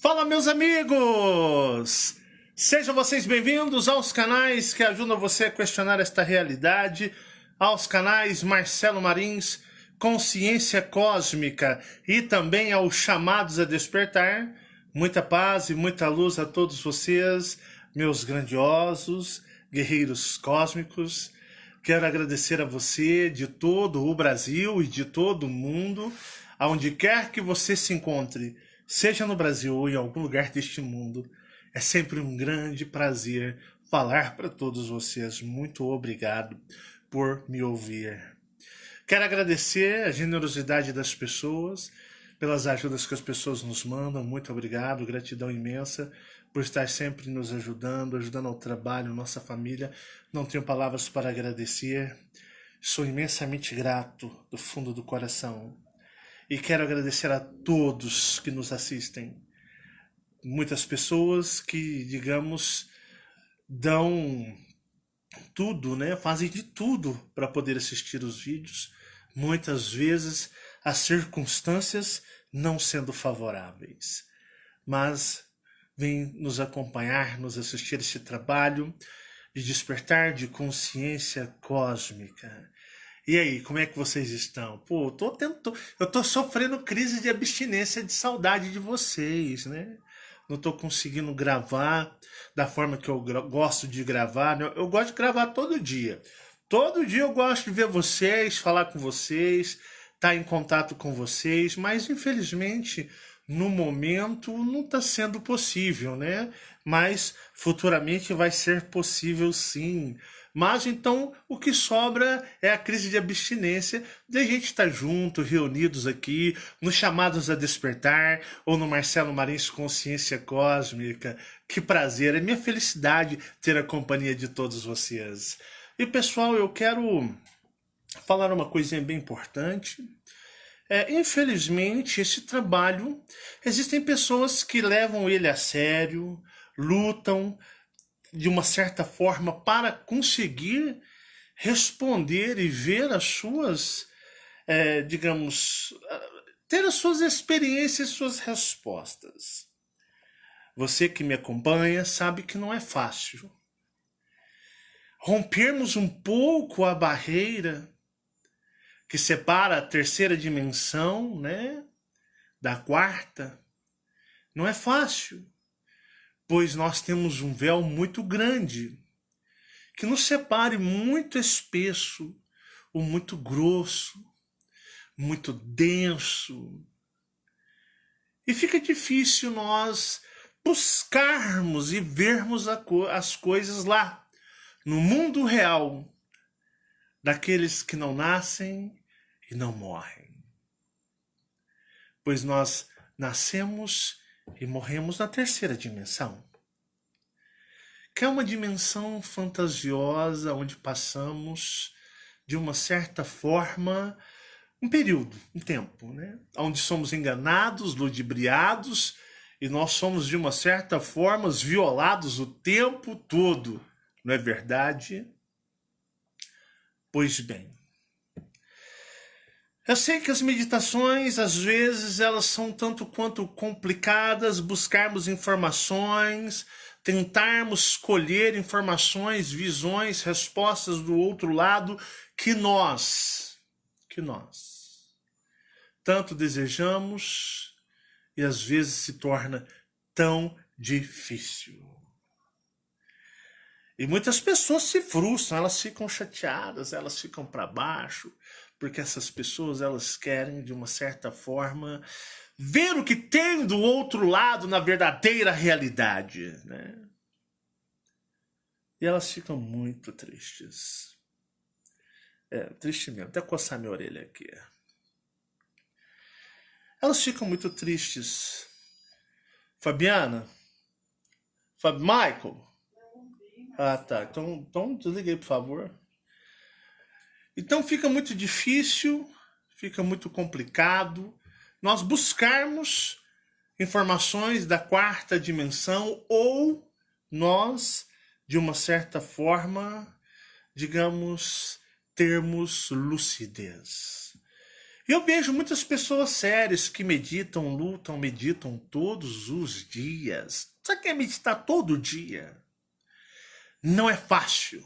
Fala, meus amigos! Sejam vocês bem-vindos aos canais que ajudam você a questionar esta realidade, aos canais Marcelo Marins, Consciência Cósmica e também aos Chamados a Despertar. Muita paz e muita luz a todos vocês, meus grandiosos guerreiros cósmicos. Quero agradecer a você de todo o Brasil e de todo o mundo, aonde quer que você se encontre, seja no Brasil ou em algum lugar deste mundo. É sempre um grande prazer falar para todos vocês. Muito obrigado por me ouvir. Quero agradecer a generosidade das pessoas, pelas ajudas que as pessoas nos mandam. Muito obrigado, gratidão imensa por estar sempre nos ajudando ao trabalho, nossa família. Não tenho palavras para agradecer. Sou imensamente grato do fundo do coração. E quero agradecer a todos que nos assistem. Muitas pessoas que, digamos, dão tudo, né? Fazem de tudo para poder assistir os vídeos. Muitas vezes as circunstâncias não sendo favoráveis. Mas vem nos acompanhar, nos assistir esse trabalho de despertar de consciência cósmica. E aí, como é que vocês estão? Pô, eu tô sofrendo crise de abstinência, de saudade de vocês, né? Não tô conseguindo gravar da forma que eu gosto de gravar, né? Eu gosto de gravar todo dia. Todo dia eu gosto de ver vocês, falar com vocês, estar em contato com vocês, mas infelizmente no momento não está sendo possível, né? Mas futuramente vai ser possível sim. Mas então o que sobra é a crise de abstinência de a gente estar junto, reunidos aqui, nos Chamados a Despertar, ou no Marcelo Marins Consciência Cósmica. Que prazer, é minha felicidade ter a companhia de todos vocês. E pessoal, eu quero falar uma coisinha bem importante. Infelizmente, esse trabalho, existem pessoas que levam ele a sério, lutam de uma certa forma para conseguir responder e ver as suas, digamos, ter as suas experiências, suas respostas. Você que me acompanha sabe que não é fácil. Rompermos um pouco a barreira que separa a terceira dimensão, né, da quarta, não é fácil, pois nós temos um véu muito grande que nos separe muito espesso, ou muito grosso, muito denso. E fica difícil nós buscarmos e vermos as coisas lá, no mundo real, daqueles que não nascem e não morrem. Pois nós nascemos e morremos na terceira dimensão, que é uma dimensão fantasiosa onde passamos, de uma certa forma, um período, um tempo, né? Onde somos enganados, ludibriados, e nós somos, de uma certa forma, violados o tempo todo. Não é verdade? Pois bem, eu sei que as meditações, às vezes, elas são tanto quanto complicadas, buscarmos informações, tentarmos colher informações, visões, respostas do outro lado que nós tanto desejamos e às vezes se torna tão difícil. E muitas pessoas se frustram, elas ficam chateadas, elas ficam para baixo, porque essas pessoas, elas querem, de uma certa forma, ver o que tem do outro lado na verdadeira realidade, né? E elas ficam muito tristes. Triste mesmo, até coçar minha orelha aqui. Elas ficam muito tristes. Fabiana? Michael? Ah, tá. Então desliguei, por favor. Então fica muito difícil, fica muito complicado nós buscarmos informações da quarta dimensão ou nós, de uma certa forma, digamos, termos lucidez. E eu vejo muitas pessoas sérias que meditam, lutam, meditam todos os dias. Só que é meditar todo dia não é fácil.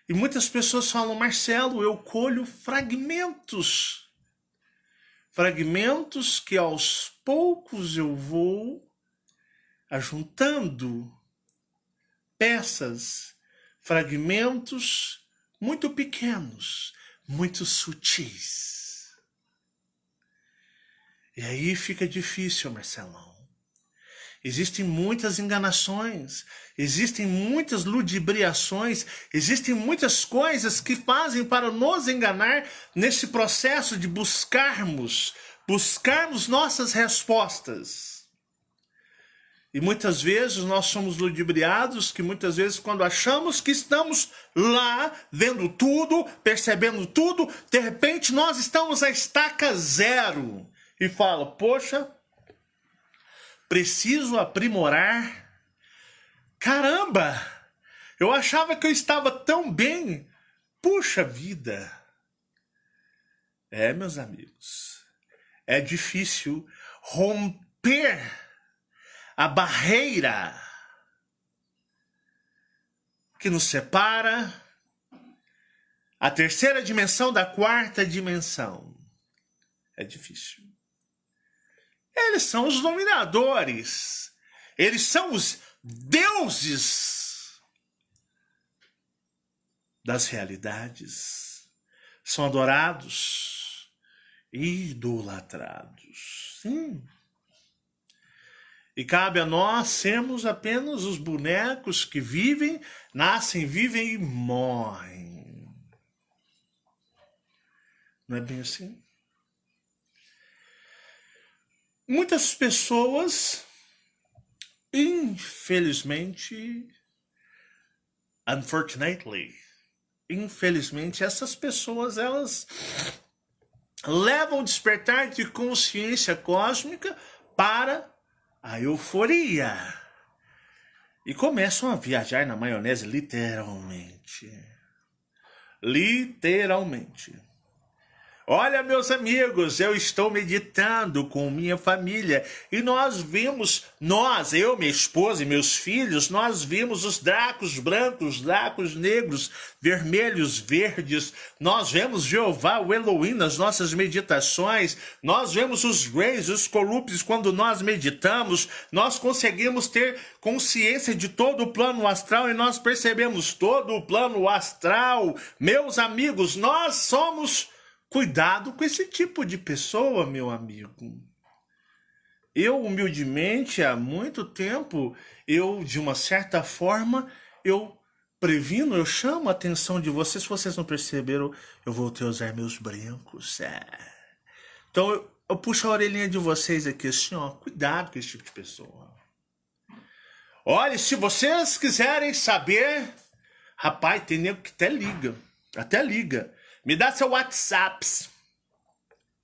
E muitas pessoas falam, Marcelo, eu colho fragmentos. Fragmentos que aos poucos eu vou ajuntando peças, fragmentos muito pequenos, muito sutis. E aí fica difícil, Marcelão. Existem muitas enganações, existem muitas ludibriações, existem muitas coisas que fazem para nos enganar nesse processo de buscarmos nossas respostas. E muitas vezes nós somos ludibriados, que muitas vezes quando achamos que estamos lá, vendo tudo, percebendo tudo, de repente nós estamos à estaca zero. E fala, poxa, preciso aprimorar. Caramba, eu achava que eu estava tão bem. Puxa vida. Meus amigos, é difícil romper a barreira que nos separa, a terceira dimensão da quarta dimensão. É difícil. Eles são os dominadores. Eles são os deuses das realidades. São adorados, idolatrados. Sim. E cabe a nós sermos apenas os bonecos que vivem, nascem, vivem e morrem. Não é bem assim? Muitas pessoas, infelizmente, essas pessoas, elas levam o despertar de consciência cósmica para a euforia. E começam a viajar na maionese, literalmente. Literalmente. Olha, meus amigos, eu estou meditando com minha família e nós vimos, eu, minha esposa e meus filhos, nós vimos os dracos brancos, dracos negros, vermelhos, verdes. Nós vemos Jeová, o Elohim nas nossas meditações. Nós vemos os Greys, os Colupes quando nós meditamos. Nós conseguimos ter consciência de todo o plano astral e nós percebemos todo o plano astral. Meus amigos, nós somos... Cuidado com esse tipo de pessoa, meu amigo. Eu, humildemente, há muito tempo, de uma certa forma, eu previno, eu chamo a atenção de vocês. Se vocês não perceberam, eu voltei a usar meus brincos. Então, eu puxo a orelhinha de vocês aqui assim, ó. Cuidado com esse tipo de pessoa. Olha, se vocês quiserem saber... Rapaz, tem nego que até liga. Me dá seu WhatsApp.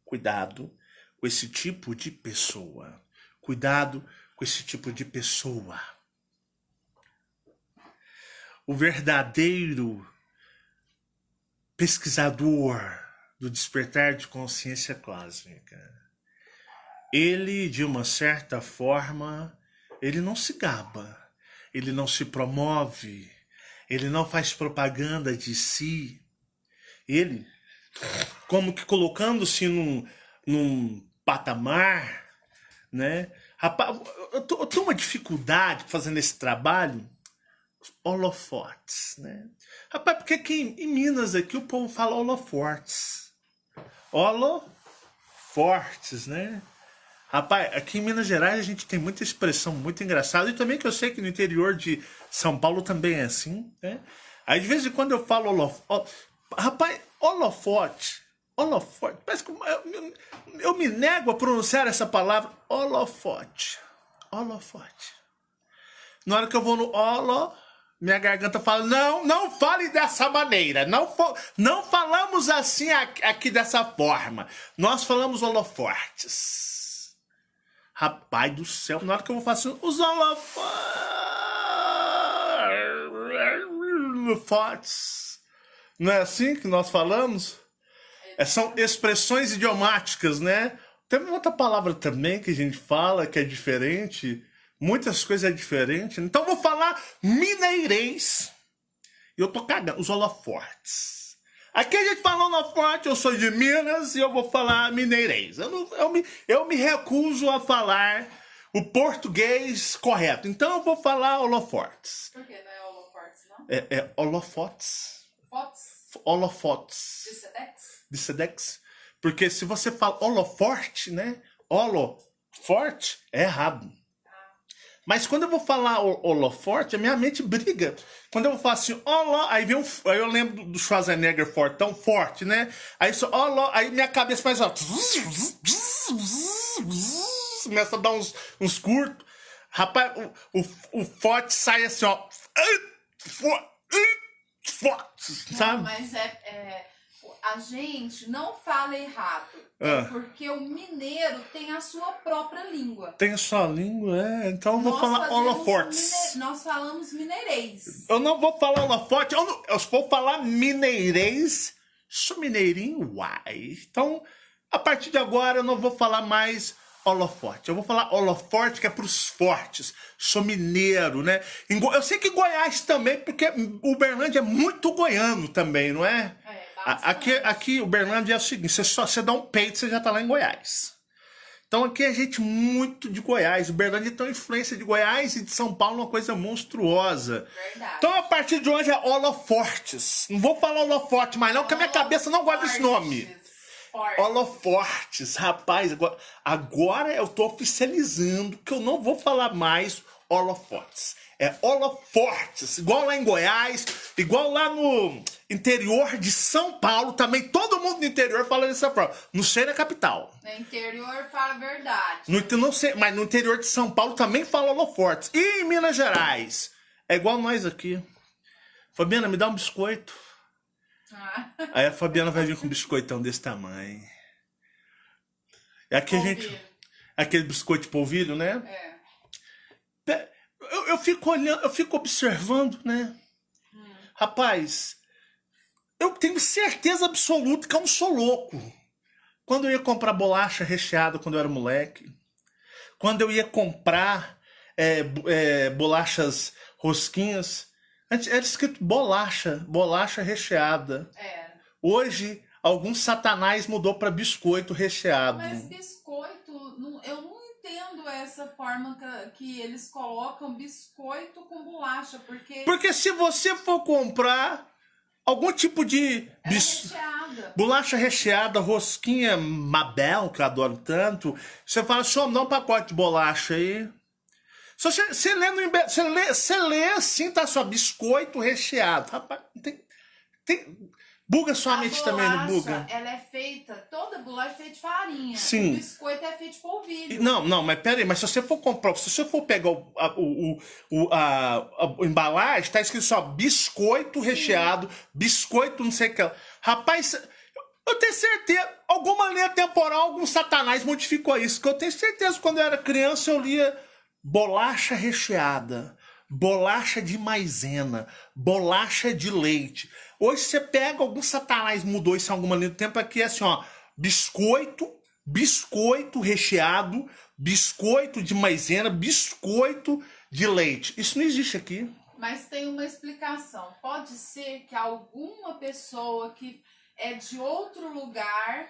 Cuidado com esse tipo de pessoa. Cuidado com esse tipo de pessoa. O verdadeiro pesquisador do despertar de consciência cósmica, ele, de uma certa forma, ele não se gaba, ele não se promove, ele não faz propaganda de si. Ele, como que colocando-se num patamar, né? Rapaz, eu tô uma dificuldade fazendo esse trabalho, holofotes, né? Rapaz, porque aqui em Minas aqui o povo fala holofortes. Holofortes, né? Rapaz, aqui em Minas Gerais a gente tem muita expressão muito engraçada, e também que eu sei que no interior de São Paulo também é assim, né? Aí de vez em quando eu falo rapaz, holofote, parece que eu me nego a pronunciar essa palavra, holofote. Na hora que eu vou no minha garganta fala, não fale dessa maneira, não falamos assim aqui dessa forma, nós falamos holofortes. Rapaz do céu, na hora que eu vou fazer os holofotes, não é assim que nós falamos? São expressões idiomáticas, né? Tem uma outra palavra também que a gente fala que é diferente. Muitas coisas é diferente. Então eu vou falar mineirês. E eu tô cagando. Os holofortes. Aqui a gente fala holoforte, eu sou de Minas e eu vou falar mineirês. Eu me recuso a falar o português correto. Então eu vou falar holofortes. Por que não é holofortes, não? É holofotes. Fotos? Holofotes. De Sedex? De Sedex. Porque se você fala holoforte, né? Holoforte é errado. Mas quando eu vou falar holoforte, a minha mente briga. Quando eu vou falar assim, aí eu lembro do Schwarzenegger fortão, forte, né? Aí aí minha cabeça faz ó, começa a dar uns curtos. Rapaz, o forte sai assim, ó. Forte, sabe? Não, mas a gente não fala errado. Porque o mineiro tem a sua própria língua. Tem a sua língua, então eu vou falar holofortes. Nós falamos mineirês. Eu não vou falar holoforte, eu vou falar mineirês. Sou mineirinho, uai. Então, a partir de agora eu não vou falar mais holoforte. Eu vou falar holoforte, que é pros fortes. Sou mineiro, né? Eu sei que Goiás também, porque Uberlândia é muito goiano também, não é? Aqui Uberlândia é o seguinte, você dá um peito, você já tá lá em Goiás. Então aqui é gente muito de Goiás. Uberlândia tem uma influência de Goiás e de São Paulo, uma coisa monstruosa. Verdade. Então a partir de hoje é holofortes. Não vou falar holoforte mais não, porque a minha cabeça não gosta desse nome. Holofortes, rapaz. Agora eu tô oficializando que eu não vou falar mais holofotes. É holofortes, igual lá em Goiás, igual lá no interior de São Paulo, também todo mundo no interior fala dessa forma. Não sei na capital. No interior fala a verdade. Não sei, mas no interior de São Paulo também fala holofortes. E em Minas Gerais? É igual nós aqui. Fabiana, me dá um biscoito. Aí a Fabiana vai vir com um biscoitão desse tamanho. É aqui a gente... Aquele biscoito de polvilho, né? Eu fico olhando, eu fico observando, né? Rapaz, eu tenho certeza absoluta que eu não sou louco. Quando eu ia comprar bolacha recheada quando eu era moleque, quando eu ia comprar bolachas rosquinhas, antes era escrito bolacha recheada. Hoje, algum satanás mudou para biscoito recheado. Mas biscoito, eu não entendo essa forma que eles colocam biscoito com bolacha, porque se você for comprar algum tipo de bolacha recheada, rosquinha Mabel, que eu adoro tanto, você fala, só dá um pacote de bolacha aí. Você lê assim, tá só biscoito recheado. Rapaz, buga sua mente também, não buga? Ela é feita, toda bolacha é feita de farinha. Sim. O biscoito é feito de polvilho. Não, mas pera aí, mas se você for comprar, se você for pegar a embalagem, tá escrito só biscoito recheado, biscoito não sei o que. Rapaz, eu tenho certeza, alguma linha temporal, algum satanás modificou isso, que eu tenho certeza que quando eu era criança eu lia bolacha recheada, bolacha de maisena, bolacha de leite. Hoje você pega, algum satanás mudou isso em alguma linha do tempo, aqui é assim, ó, biscoito recheado, biscoito de maisena, biscoito de leite. Isso não existe aqui. Mas tem uma explicação. Pode ser que alguma pessoa que é de outro lugar,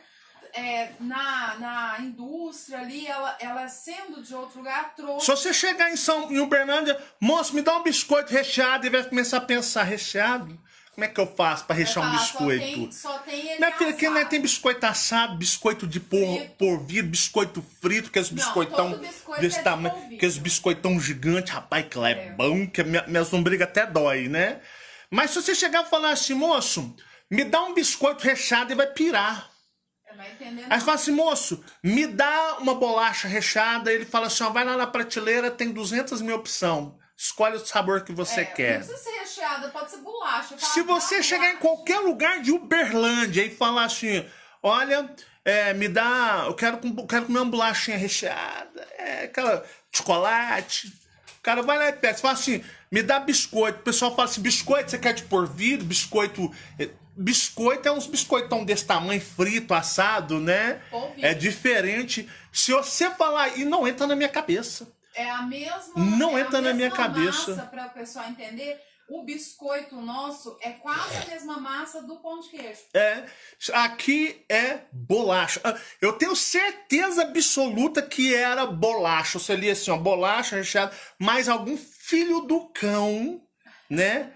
na indústria ali, ela sendo de outro lugar, trouxe... Se você chegar em Uberlândia, moço, me dá um biscoito recheado, e vai começar a pensar, recheado? Como é que eu faço para rechear um biscoito? Só tem ele Minha filha, aqui assado. Tem biscoito assado, biscoito de polvilho, biscoito frito, que é os biscoitão desse tamanho, que é os biscoitão gigante, rapaz, que lá é bom, que minhas lombrigas até dói, né? Mas se você chegar e falar assim, moço, me dá um biscoito recheado, ele vai pirar. Aí você fala assim, moço, me dá uma bolacha recheada, ele fala assim, ó, vai lá na prateleira, tem 200 mil opções. Escolhe o sabor que você quer. Não precisa ser recheada, pode ser bolacha. Se você chegar em qualquer lugar de Uberlândia e falar assim, olha, me dá, eu quero comer uma bolachinha recheada, aquela chocolate. O cara vai lá e pede, você fala assim, me dá biscoito. O pessoal fala assim, biscoito você quer de polvilho, biscoito biscoito é uns biscoitão desse tamanho, frito, assado, né? Polvilho. É diferente. Se você falar, e não entra na minha cabeça. É a mesma. Não é entra a na minha mesma cabeça. massa, para o pessoal entender. O biscoito nosso é quase a mesma massa do pão de queijo. Aqui é bolacha. Eu tenho certeza absoluta que era bolacha. Você lia assim, ó, bolacha recheada, mais algum filho do cão, né?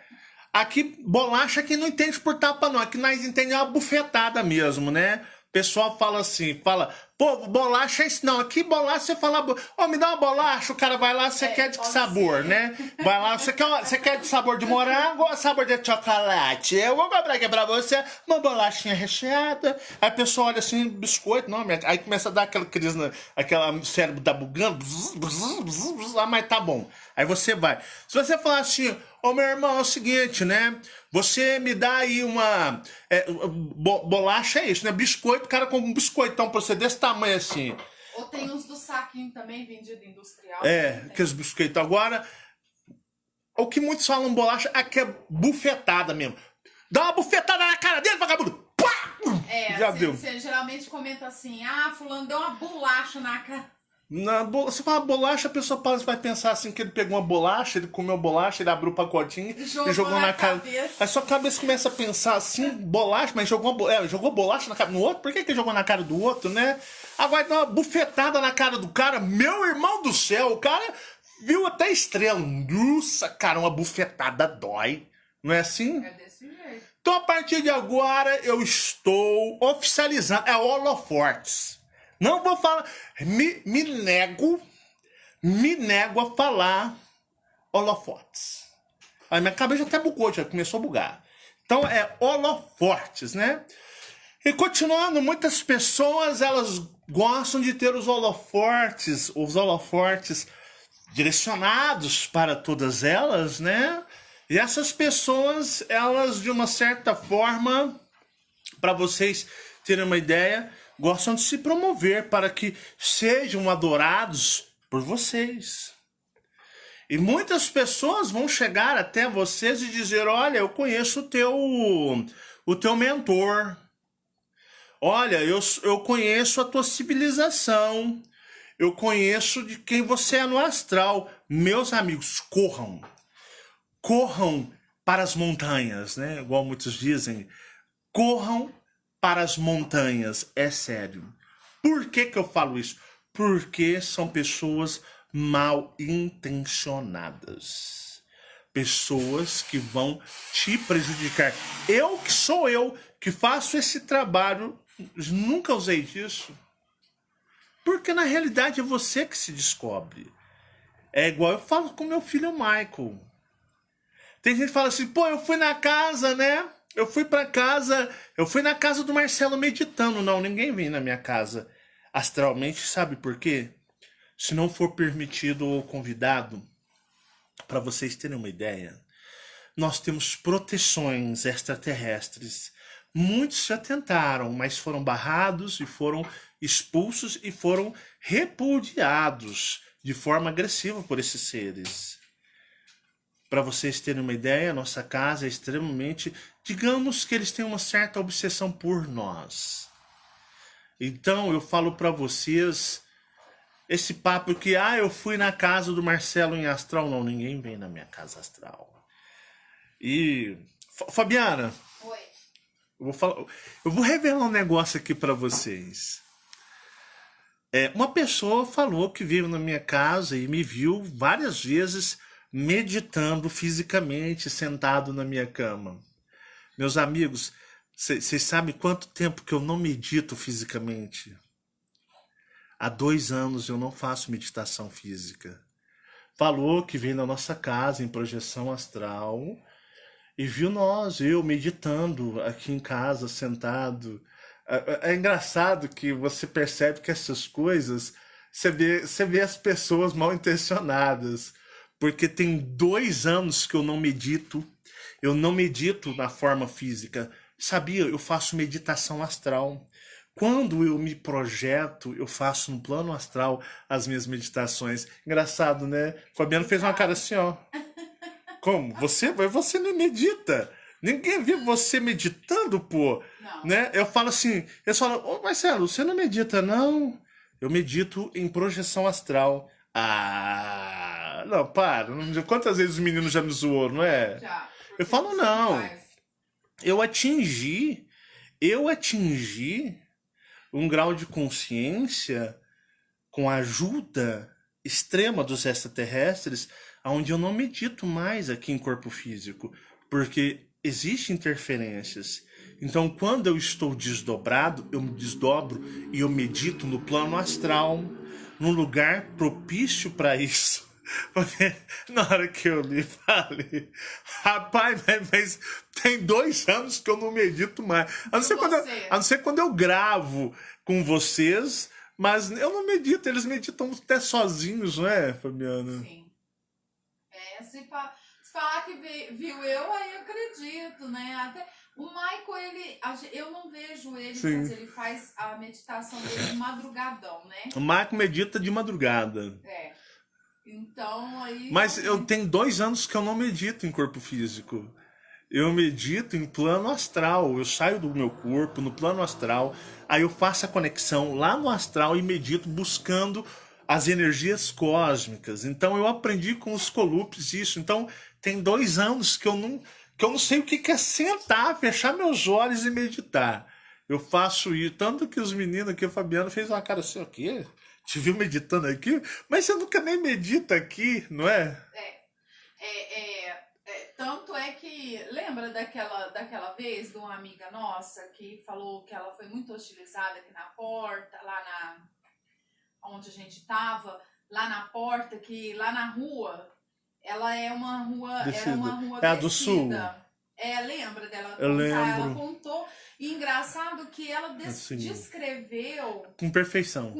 Aqui, bolacha que não entende por tapa não, aqui nós entendemos uma bufetada mesmo, né? O pessoal fala assim, pô, bolacha é isso não. Aqui bolacha você fala, me dá uma bolacha, o cara vai lá, você quer de que sabor, né? Vai lá, você quer de sabor de morango ou sabor de chocolate? Eu vou comprar aqui pra você uma bolachinha recheada. Aí a pessoa olha assim, biscoito, não, aí começa a dar aquela crise, aquela cérebro tá bugando, mas tá bom. Aí você vai. Se você falar assim, meu irmão, é o seguinte, né? Você me dá aí uma... bolacha é isso, né? Biscoito, o cara com um biscoitão pra você desse tamanho assim. Ou tem uns do saquinho também, vendido industrial. Aqueles biscoitos. Agora, o que muitos falam bolacha é bufetada mesmo. Dá uma bufetada na cara dele, vagabundo! Pá! Já deu. Você geralmente comenta assim, fulano deu uma bolacha na cara. Você fala bolacha, a pessoa vai pensar assim que ele pegou uma bolacha, ele comeu bolacha, ele abriu o pacotinho e jogou na cara. Aí sua cabeça começa a pensar assim, bolacha, mas jogou bolacha na cara no outro? Por que ele jogou na cara do outro, né? Agora dá uma bufetada na cara do cara, meu irmão do céu, o cara viu até estrela. Nossa, cara, uma bufetada dói. Não é assim? É desse jeito. Então a partir de agora eu estou oficializando, holofortes. Não vou falar, me nego a falar holofotes. A minha cabeça até bugou, já começou a bugar. Então é holofortes, né? E continuando, muitas pessoas, elas gostam de ter os holofortes direcionados para todas elas, né? E essas pessoas, elas de uma certa forma, para vocês terem uma ideia, gostam de se promover para que sejam adorados por vocês. E muitas pessoas vão chegar até vocês e dizer, olha, eu conheço o teu mentor. Olha, eu conheço a tua civilização. Eu conheço de quem você é no astral. Meus amigos, corram. Corram para as montanhas, né? Igual muitos dizem. Corram para as montanhas, é sério. Por que eu falo isso? Porque são pessoas mal intencionadas. Pessoas que vão te prejudicar. Eu que faço esse trabalho, nunca usei disso. Porque na realidade é você que se descobre. É igual eu falo com meu filho Michael. Tem gente que fala assim, pô, eu fui na casa, né? Eu fui na casa do Marcelo meditando. Não, ninguém vem na minha casa astralmente, sabe por quê? Se não for permitido ou convidado, para vocês terem uma ideia, nós temos proteções extraterrestres. Muitos já tentaram, mas foram barrados e foram expulsos e foram repudiados de forma agressiva por esses seres. Para vocês terem uma ideia, nossa casa é extremamente... Digamos que eles têm uma certa obsessão por nós. Então, eu falo para vocês... Esse papo que, eu fui na casa do Marcelo em astral. Não, ninguém vem na minha casa astral. E... Fabiana... Oi. Eu vou revelar um negócio aqui para vocês. Uma pessoa falou que veio na minha casa e me viu várias vezes... meditando fisicamente, sentado na minha cama. Meus amigos, vocês sabem quanto tempo que eu não medito fisicamente? Há 2 anos eu não faço meditação física. Falou que veio na nossa casa em projeção astral e viu eu meditando aqui em casa, sentado. É engraçado que você percebe que essas coisas, você vê as pessoas mal intencionadas. Porque tem 2 anos que eu não medito. Eu não medito na forma física. Sabia? Eu faço meditação astral. Quando eu me projeto, eu faço no plano astral as minhas meditações. Engraçado, né? Fabiano fez uma cara assim, ó. Como? Você não medita? Ninguém viu você meditando, pô. Não. Né? Eu falo assim, eles falam, ô Marcelo, você não medita, não? Eu medito em projeção astral. Ah, não, para. Quantas vezes os meninos já me zoou, não é? Já. Eu Porque falo, você não. faz. Eu atingi um grau de consciência com a ajuda extrema dos extraterrestres, onde eu não medito mais aqui em corpo físico, porque existem interferências. Então, quando eu estou desdobrado, eu me desdobro e eu medito no plano astral, num lugar propício para isso. Porque na hora que eu li, falei, rapaz, mas tem 2 anos que eu não medito mais. A não ser quando eu gravo com vocês, mas eu não medito, eles meditam até sozinhos, não é, Fabiana? Sim. Se falar que viu eu, aí eu acredito, né? Até o Michael, eu não vejo ele, Sim. mas ele faz a meditação dele de madrugadão, né? O Marco medita de madrugada. É. Então, aí... Mas eu tenho 2 anos que eu não medito em corpo físico. Eu medito em plano astral. Eu saio do meu corpo no plano astral. Aí eu faço a conexão lá no astral e medito buscando as energias cósmicas. Então eu aprendi com os Colupes isso. Então tem 2 anos que eu não sei o que é sentar, fechar meus olhos e meditar. Eu faço isso. Tanto que os meninos aqui, o Fabiano fez uma cara assim, o quê? Te viu meditando aqui? Mas você nunca nem medita aqui, não é? Tanto é que, lembra daquela vez de uma amiga nossa que falou que ela foi muito hostilizada aqui na porta, onde a gente tava, lá na porta, que lá na rua, ela é uma rua, Descida. era uma rua É a do sul. Lembra dela contar? Eu lembro. Ela contou. E engraçado que ela descreveu com perfeição.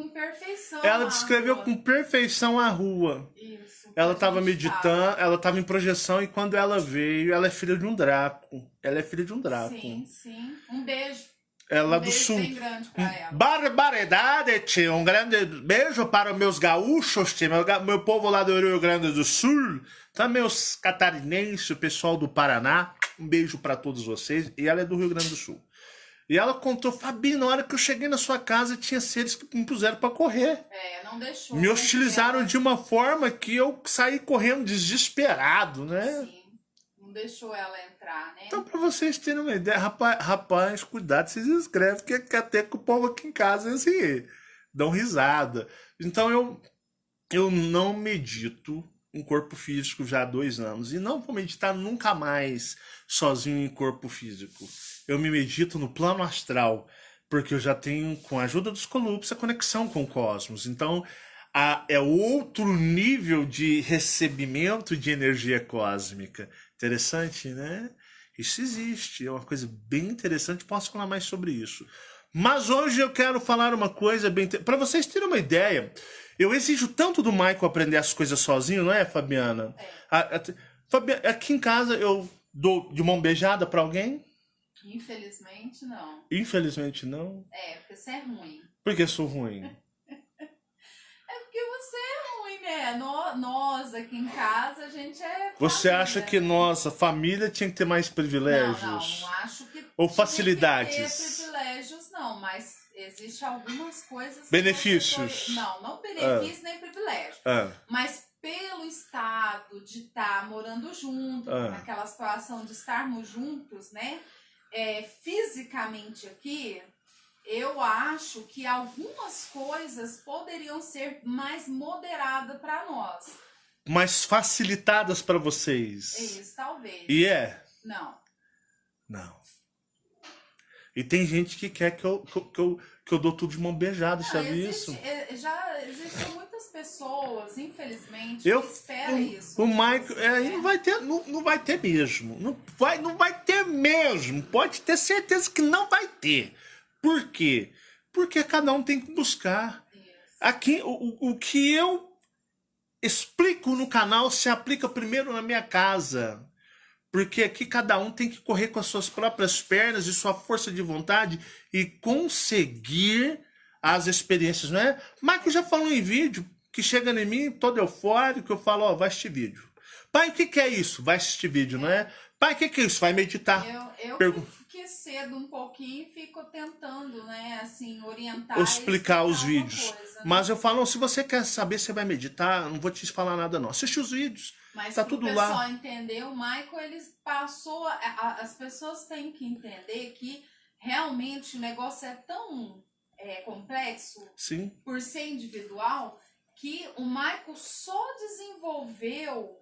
a Ela descreveu rua. com perfeição a rua. Isso. Ela que a estava gente meditando, ela estava em projeção e quando ela veio, ela é filha de um Draco. Ela é filha de um Draco. Sim. Um beijo. Ela Um do beijo sul. bem grande pra ela. Barbaridade, tia. Um grande beijo para meus gaúchos, tia. Meu povo lá do Rio Grande do Sul. Também os catarinenses, o pessoal do Paraná. Um beijo para todos vocês. E ela é do Rio Grande do Sul. E ela contou, Fabi, na hora que eu cheguei na sua casa, tinha seres que me puseram para correr. Não deixou. Me hostilizaram de uma forma que eu saí correndo desesperado, né? Sim. Não deixou ela entrar, né? Então, pra vocês terem uma ideia, rapaz, cuidado, vocês escrevem, que até que o povo aqui em casa, assim, dão risada. Então, eu não medito em corpo físico já há 2 anos. E não vou meditar nunca mais sozinho em corpo físico. Eu me medito no plano astral, porque eu já tenho, com a ajuda dos Colupes, a conexão com o cosmos. Então, é outro nível de recebimento de energia cósmica. Interessante, né? Isso existe, é uma coisa bem interessante, posso falar mais sobre isso. Mas hoje eu quero falar uma coisa bem... Para vocês terem uma ideia, eu exijo tanto do Michael aprender as coisas sozinho, não é, Fabiana? Aqui em casa eu dou de mão beijada para alguém? Infelizmente, não. Infelizmente, não. Porque você é ruim. Por que sou ruim? Porque você é ruim, né? Nós aqui em casa, a gente é família, Você acha que né? nossa família tinha que ter mais privilégios? Não acho que Ou tinha facilidades? que ter privilégios, não. Mas existe algumas coisas... que Benefícios? Não benefício nem privilégio. Mas pelo estado de estar morando junto, naquela situação de estarmos juntos, né? Fisicamente aqui, eu acho que algumas coisas poderiam ser mais moderadas para nós. Mais facilitadas para vocês? Isso, talvez. E é? Não. E tem gente que quer que eu dou tudo de mão beijada, já viu isso? Já existem muitas pessoas, infelizmente, que esperam isso. O Michael, não vai ter mesmo. Não vai ter mesmo. Pode ter certeza que não vai ter. Por quê? Porque cada um tem que buscar. Isso. Aqui, o que eu explico no canal se aplica primeiro na minha casa. Porque aqui cada um tem que correr com as suas próprias pernas e sua força de vontade e conseguir as experiências, não é? Michael já falou em vídeo que chega em mim todo eufórico, eu falo, vai assistir vídeo. Pai, o que é isso? Vai assistir vídeo, não é? Pai, o que é isso? Vai meditar. Eu Pergun- que cedo um pouquinho e fico tentando, né, assim, orientar Ou e explicar os alguma vídeos. coisa, né? Mas eu falo, não, se você quer saber, você vai meditar, não vou te falar nada não. Assiste os vídeos, Mas tá para o tudo pessoal lá. entender, o Michael, ele passou... as pessoas têm que entender que realmente o negócio é tão complexo, Sim. por ser individual, que o Michael só desenvolveu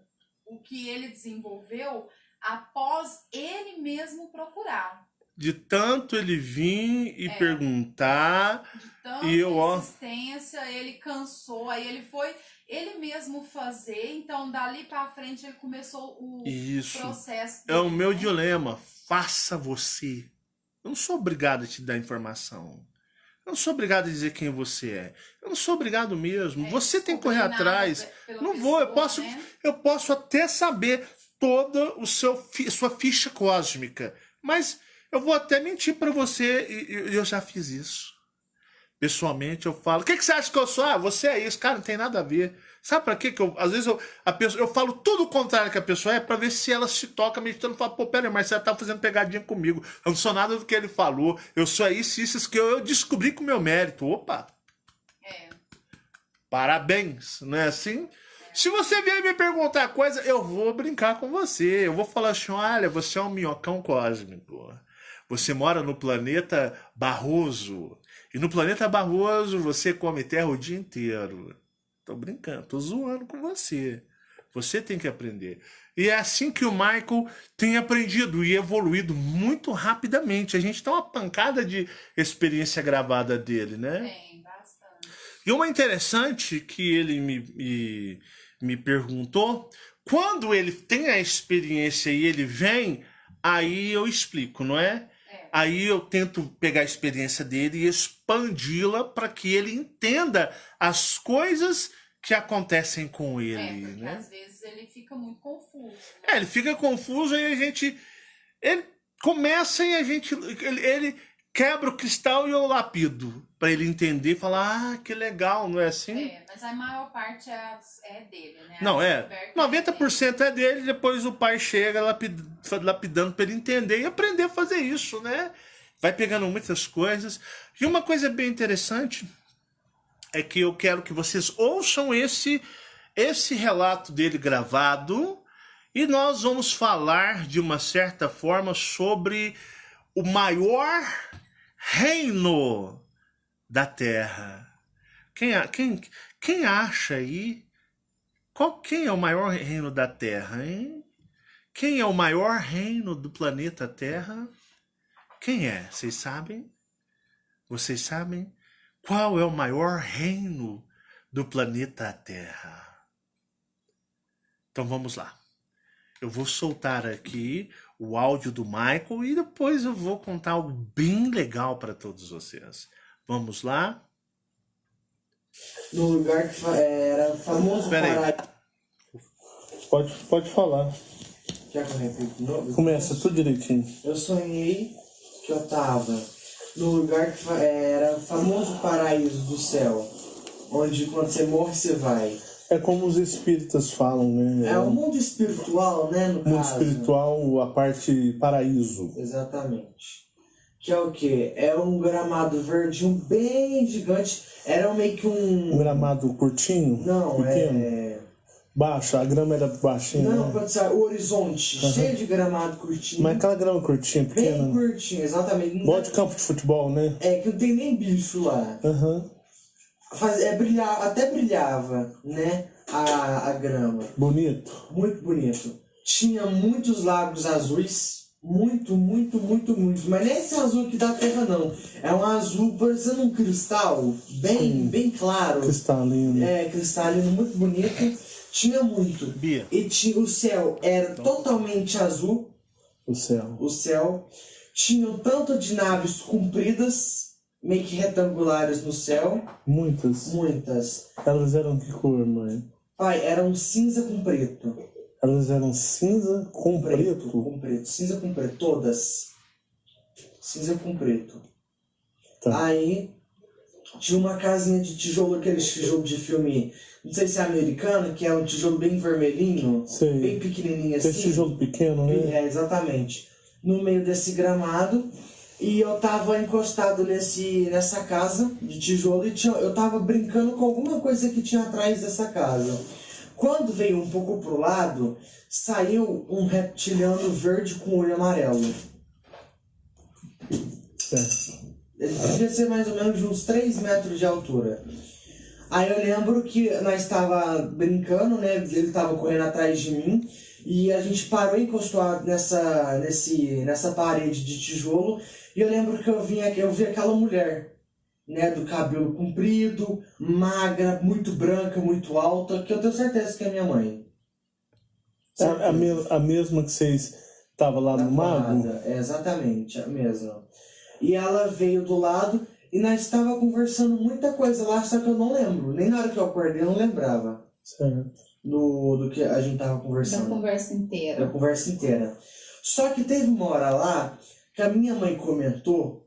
o que ele desenvolveu após ele mesmo procurar. De tanto ele vir e perguntar, De tanta e eu, ó, insistência, ele cansou, aí ele foi ele mesmo fazer, então dali pra frente ele começou o isso. processo É o dele, meu né? dilema. Faça você. Eu não sou obrigado a te dar informação. Eu não sou obrigado a dizer quem você é. Eu não sou obrigado mesmo. Você tem que correr descobrir nada atrás. pela Não vou. pessoa, né? Eu posso até saber toda sua ficha cósmica. Mas eu vou até mentir para você e eu já fiz isso. Pessoalmente eu falo, o que você acha que eu sou? Ah, você é isso. Cara, não tem nada a ver. Sabe pra quê? Que às vezes eu falo tudo o contrário que a pessoa é pra ver se ela se toca meditando e fala, pô, pera aí, mas você tá fazendo pegadinha comigo. Eu não sou nada do que ele falou. Eu sou isso que eu descobri com o meu mérito. Opa! Parabéns, não é assim? Se você vier me perguntar coisa, eu vou brincar com você. Eu vou falar assim, olha, você é um minhocão cósmico. Você mora no planeta Barroso. E no planeta Barroso você come terra o dia inteiro. Tô brincando, tô zoando com você. Você tem que aprender. E é assim que o Michael tem aprendido e evoluído muito rapidamente. A gente tem uma pancada de experiência gravada dele, né? Tem, bastante. E uma interessante que ele me perguntou, quando ele tem a experiência e ele vem, aí eu explico, não é? Aí eu tento pegar a experiência dele e expandi-la para que ele entenda as coisas que acontecem com ele, Porque né? às vezes ele fica muito confuso. Né? Ele fica confuso e ele começa e ele quebra o cristal e eu lapido para ele entender e falar, ah, que legal, não é assim? Mas a maior parte é dele, né? Não, A descoberta 90% é dele, depois o pai chega lapidando para ele entender e aprender a fazer isso, né? Vai pegando muitas coisas. E uma coisa bem interessante é que eu quero que vocês ouçam esse relato dele gravado e nós vamos falar de uma certa forma sobre o maior reino da Terra. Quem acha aí? Quem é o maior reino da Terra, hein? Quem é o maior reino do planeta Terra? Quem é? Vocês sabem? Vocês sabem? Qual é o maior reino do planeta Terra? Então vamos lá. Eu vou soltar aqui o áudio do Michael e depois eu vou contar algo bem legal para todos vocês. Vamos lá? No lugar que era famoso Peraí. Pode falar. Já que eu repito de novo? Começa tudo direitinho. Eu sonhei que eu tava no lugar que era famoso paraíso do céu, onde quando você morre você vai. É como os espíritas falam, né? É o mundo espiritual, né, no mundo caso. espiritual, a parte paraíso. Exatamente. Que é o quê? É um gramado verdinho bem gigante. Era meio que Um gramado curtinho? Não, pequeno, baixo, a grama era baixinha. Não, né? quando sai o horizonte, cheio de gramado curtinho. Mas aquela grama curtinha, pequena. Bem curtinho, exatamente. Igual de campo de futebol, né? É que não tem nem bicho lá. Até brilhava, né? A grama. Bonito. Muito bonito. Tinha muitos lagos azuis. Muito. Mas nem esse azul aqui da terra, não. É um azul parecendo um cristal. Bem claro. Cristalino. É, cristalino, muito bonito. Tinha muito. Bia. E o céu era totalmente azul. O céu. O céu. Tinha um tanto de naves compridas, meio que retangulares no céu. Muitas. Elas eram que cor, mãe? Pai, eram cinza com preto. Elas eram cinza com preto? Com preto. Cinza com preto. Todas. Cinza com preto. Tá. Aí, tinha uma casinha de tijolo, aquele tijolo de filme, não sei se é americano, que é um tijolo bem vermelhinho, Sei. bem pequenininho assim. Esse tijolo pequeno, né? É, exatamente. No meio desse gramado. E eu tava encostado nessa casa de tijolo e eu tava brincando com alguma coisa que tinha atrás dessa casa. Quando veio um pouco pro lado, saiu um reptiliano verde com olho amarelo. Certo. Ele devia ser mais ou menos de uns 3 metros de altura. Aí eu lembro que nós estava brincando, né? Ele estava correndo atrás de mim. E a gente parou e encostou nessa parede de tijolo. E eu lembro que eu vi aquela mulher, né? Do cabelo comprido, magra, muito branca, muito alta. Que eu tenho certeza que é minha mãe. A mesma que vocês estavam lá no mago? É, exatamente, a mesma. E ela veio do lado e nós estávamos conversando muita coisa lá, só que eu não lembro. Nem na hora que eu acordei eu não lembrava. Certo. Do que a gente tava conversando. Da conversa inteira. Da conversa inteira. Só que teve uma hora lá que a minha mãe comentou,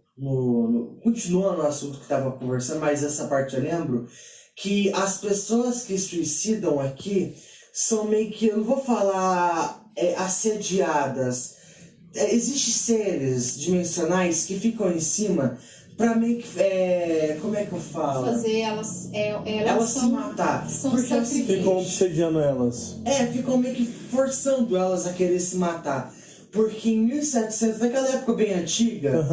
continuando o assunto que tava conversando, mas essa parte eu lembro, que as pessoas que suicidam aqui são meio que, eu não vou falar assediadas. Existem seres dimensionais que ficam em cima pra meio que. Como é que eu falo? Fazer elas se matar. São Porque assim, Ficam obsediando elas. ficam meio que forçando elas a querer se matar. Porque em 1700, naquela época bem antiga,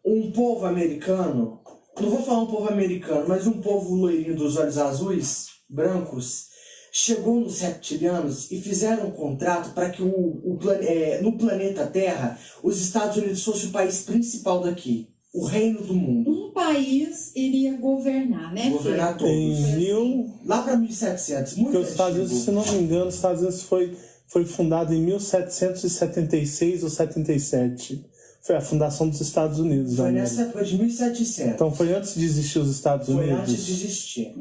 um povo americano, não vou falar um povo americano, mas um povo loirinho dos olhos azuis, brancos, chegou nos reptilianos e fizeram um contrato para que no planeta Terra os Estados Unidos fosse o país principal daqui, o reino do mundo. Um país iria governar, né? Governar todos. Lá para 1700, muito Porque os Estados Unidos, se não me engano, os Estados Unidos foi fundado em 1776 ou 77. Foi a fundação dos Estados Unidos. Foi nessa época de 1700. Então foi antes de existir os Estados Unidos? Foi antes de existir.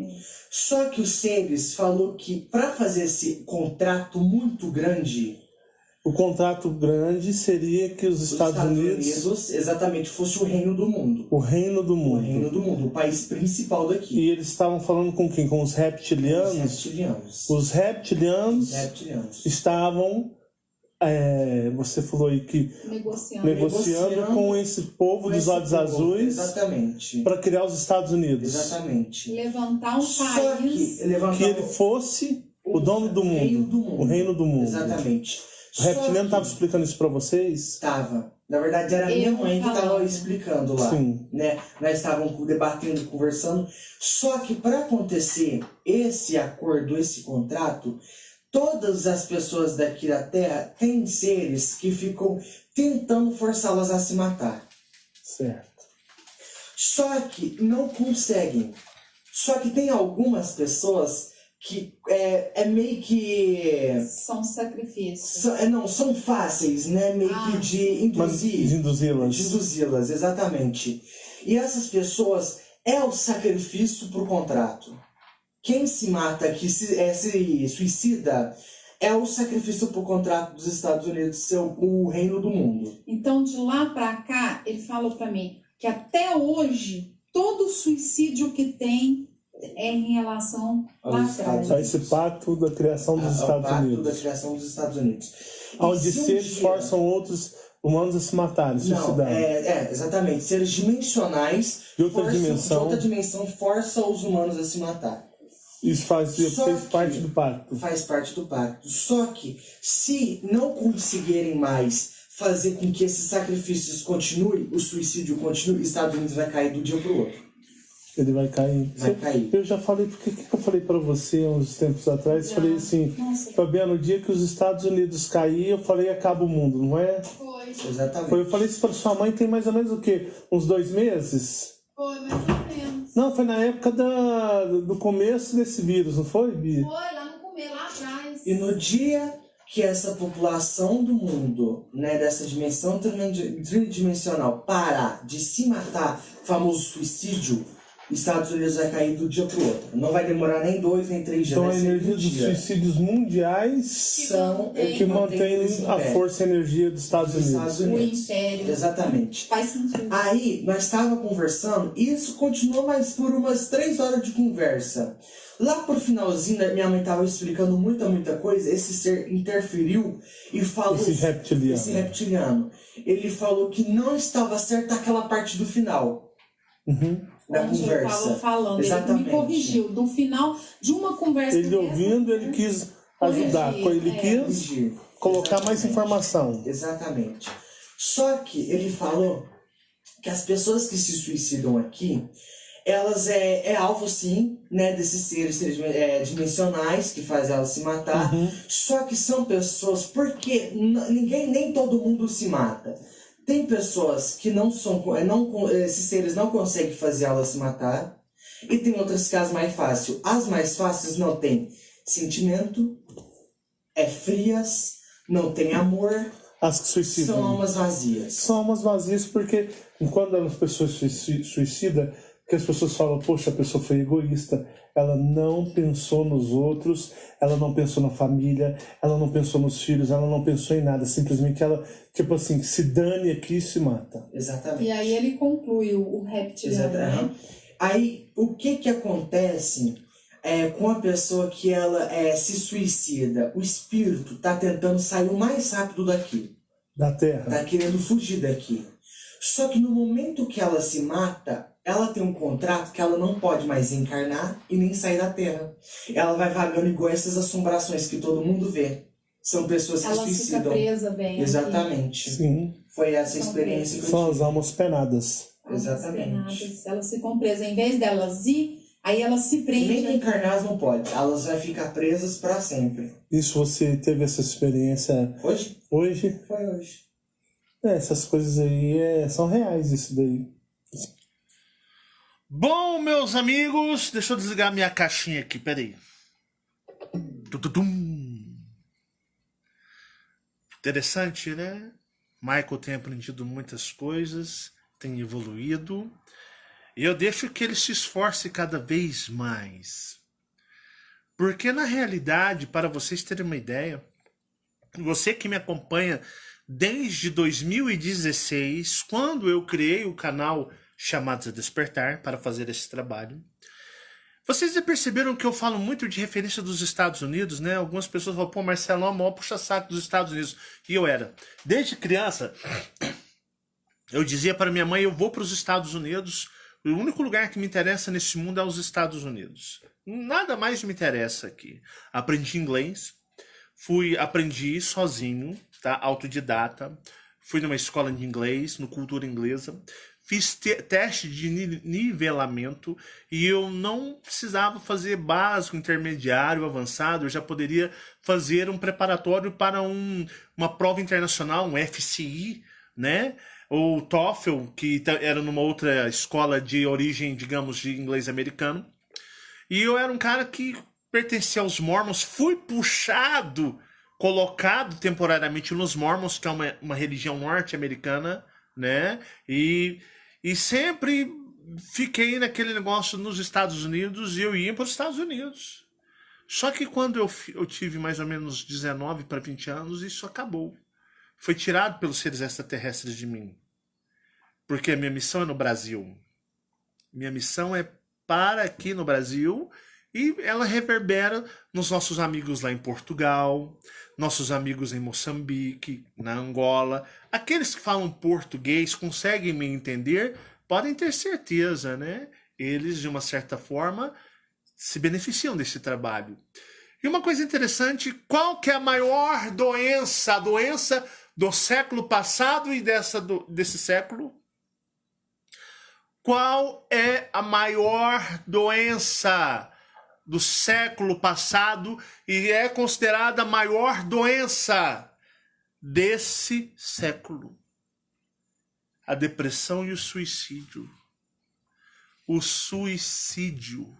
Só que o Seres falou que para fazer esse contrato muito grande... O contrato grande seria que os Estados Unidos... Exatamente, fosse o reino do mundo. O reino do mundo. O reino do mundo, o país principal daqui. E eles estavam falando com quem? Com os reptilianos? Os reptilianos estavam... você falou aí que negociando com esse povo dos olhos azuis para criar os Estados Unidos. Exatamente. Levantar um país que ele fosse o dono do mundo. O reino do mundo. Exatamente. O reptiliano estava explicando isso para vocês? Estava. Na verdade era minha mãe que estava explicando lá. Sim. Né? Nós estávamos debatendo, conversando. Só que para acontecer esse acordo, esse contrato, todas as pessoas daqui da Terra têm seres que ficam tentando forçá-las a se matar. Certo. Só que não conseguem. Só que tem algumas pessoas que meio que... São sacrifícios. São fáceis, né? Meio que de induzir. De induzi-las. De induzi-las, exatamente. E essas pessoas é o sacrifício pro contrato. Quem se mata, que se suicida, é o sacrifício pro contrato dos Estados Unidos ser o reino do mundo. Então, de lá pra cá, ele falou pra mim que até hoje, todo suicídio que tem é em relação lá atrás. A esse pacto da criação dos Estados Unidos. Da criação dos Estados Unidos. Onde seres forçam outros humanos a se matarem, suicidarem. Exatamente. Seres dimensionais de outra dimensão forçam os humanos a se matar. Isso faz parte do pacto. Faz parte do pacto. Só que, se não conseguirem mais fazer com que esses sacrifícios continuem, o suicídio continue, os Estados Unidos vai cair do dia pro outro. Ele vai cair. Vai cair. Eu já falei, porque que eu falei para você uns tempos atrás? Falei assim, Fabiano, no dia que os Estados Unidos cair, eu falei, acaba o mundo, não é? Foi. Exatamente. Eu falei isso para sua mãe tem mais ou menos o quê? Uns 2 meses? Foi, mais ou menos. Não, foi na época do começo desse vírus, não foi, Bia? Foi, lá no começo, lá atrás. E no dia que essa população do mundo, né, dessa dimensão tridimensional, parar de se matar, famoso suicídio, Estados Unidos vai cair do dia pro outro. Não vai demorar nem 2, nem 3 dias. Então a energia dos suicídios mundiais são o que mantém a força e energia dos Estados Unidos. O império. Exatamente. Faz sentido. Aí, nós estávamos conversando, e isso continuou mais por umas 3 horas de conversa. Lá pro finalzinho, minha mãe estava explicando muita coisa, esse ser interferiu e falou... Esse reptiliano. Ele falou que não estava certa aquela parte do final. Da conversa. Eu estava falando, exatamente. Ele me corrigiu. Do final de uma conversa... Ele ouvindo, ele quis ajudar. Ele quis colocar mais informação. Exatamente. Só que ele falou que as pessoas que se suicidam aqui, elas é alvo sim, né, desses seres dimensionais que fazem elas se matar. Só que são pessoas, porque nem todo mundo se mata. Tem pessoas que esses seres não conseguem fazer elas se matar. E tem outras que as mais fáceis. As mais fáceis não têm sentimento, frias, não tem amor. As que suicidam. São almas vazias. São almas vazias porque quando as pessoas se suicidam, que as pessoas falam, poxa, a pessoa foi egoísta, ela não pensou nos outros, ela não pensou na família, ela não pensou nos filhos, ela não pensou em nada, simplesmente ela, tipo assim, se dane aqui e se mata. Exatamente. E aí ele conclui o reptiliano, né? Aí, o que acontece com a pessoa que ela se suicida? O espírito tá tentando sair o mais rápido daqui. Da Terra. Tá querendo fugir daqui. Só que no momento que ela se mata, ela tem um contrato que ela não pode mais encarnar e nem sair da Terra. Ela vai vagando igual essas assombrações que todo mundo vê. São pessoas que suicidam. Ela fica presa bem. Exatamente. Aqui. Sim. Foi essa experiência que eu tive. São as almas penadas. Exatamente. Elas ficam presas. Em vez delas ir, aí elas se prendem. Nem encarnar não pode. Elas vão ficar presas para sempre. Isso você teve essa experiência... Hoje? Hoje? Foi hoje. Essas coisas aí são reais, isso daí. Bom, meus amigos, deixa eu desligar minha caixinha aqui, peraí. Interessante, né? Michael tem aprendido muitas coisas, tem evoluído, e eu deixo que ele se esforce cada vez mais. Porque, na realidade, para vocês terem uma ideia, você que me acompanha desde 2016, quando eu criei o canal Chamados a Despertar para fazer esse trabalho, vocês já perceberam que eu falo muito de referência dos Estados Unidos, né? Algumas pessoas falam, pô, Marcelão é o maior puxa-saco dos Estados Unidos. E eu era. Desde criança, eu dizia para minha mãe, eu vou para os Estados Unidos, o único lugar que me interessa nesse mundo é os Estados Unidos. Nada mais me interessa aqui. Aprendi inglês, aprendi sozinho, tá? Autodidata. Fui numa escola de inglês, no Cultura Inglesa. Fiz teste de nivelamento e eu não precisava fazer básico, intermediário, avançado. Eu já poderia fazer um preparatório para uma prova internacional, um FCI, né? Ou TOEFL, que era numa outra escola de origem, digamos, de inglês americano. E eu era um cara que pertencia aos Mormons, fui puxado, colocado temporariamente nos Mormons, que é uma religião norte-americana, né? E sempre fiquei naquele negócio nos Estados Unidos e eu ia para os Estados Unidos. Só que quando eu tive mais ou menos 19 para 20 anos, isso acabou. Foi tirado pelos seres extraterrestres de mim. Porque a minha missão é no Brasil. Minha missão é para aqui no Brasil e ela reverbera nos nossos amigos lá em Portugal, nossos amigos em Moçambique, na Angola. Aqueles que falam português, conseguem me entender, podem ter certeza, né? Eles, de uma certa forma, se beneficiam desse trabalho. E uma coisa interessante, qual que é a maior doença? A doença do século passado e desse século? Qual é a maior doença do século passado e é considerada a maior doença desse século? A depressão e o suicídio. O suicídio.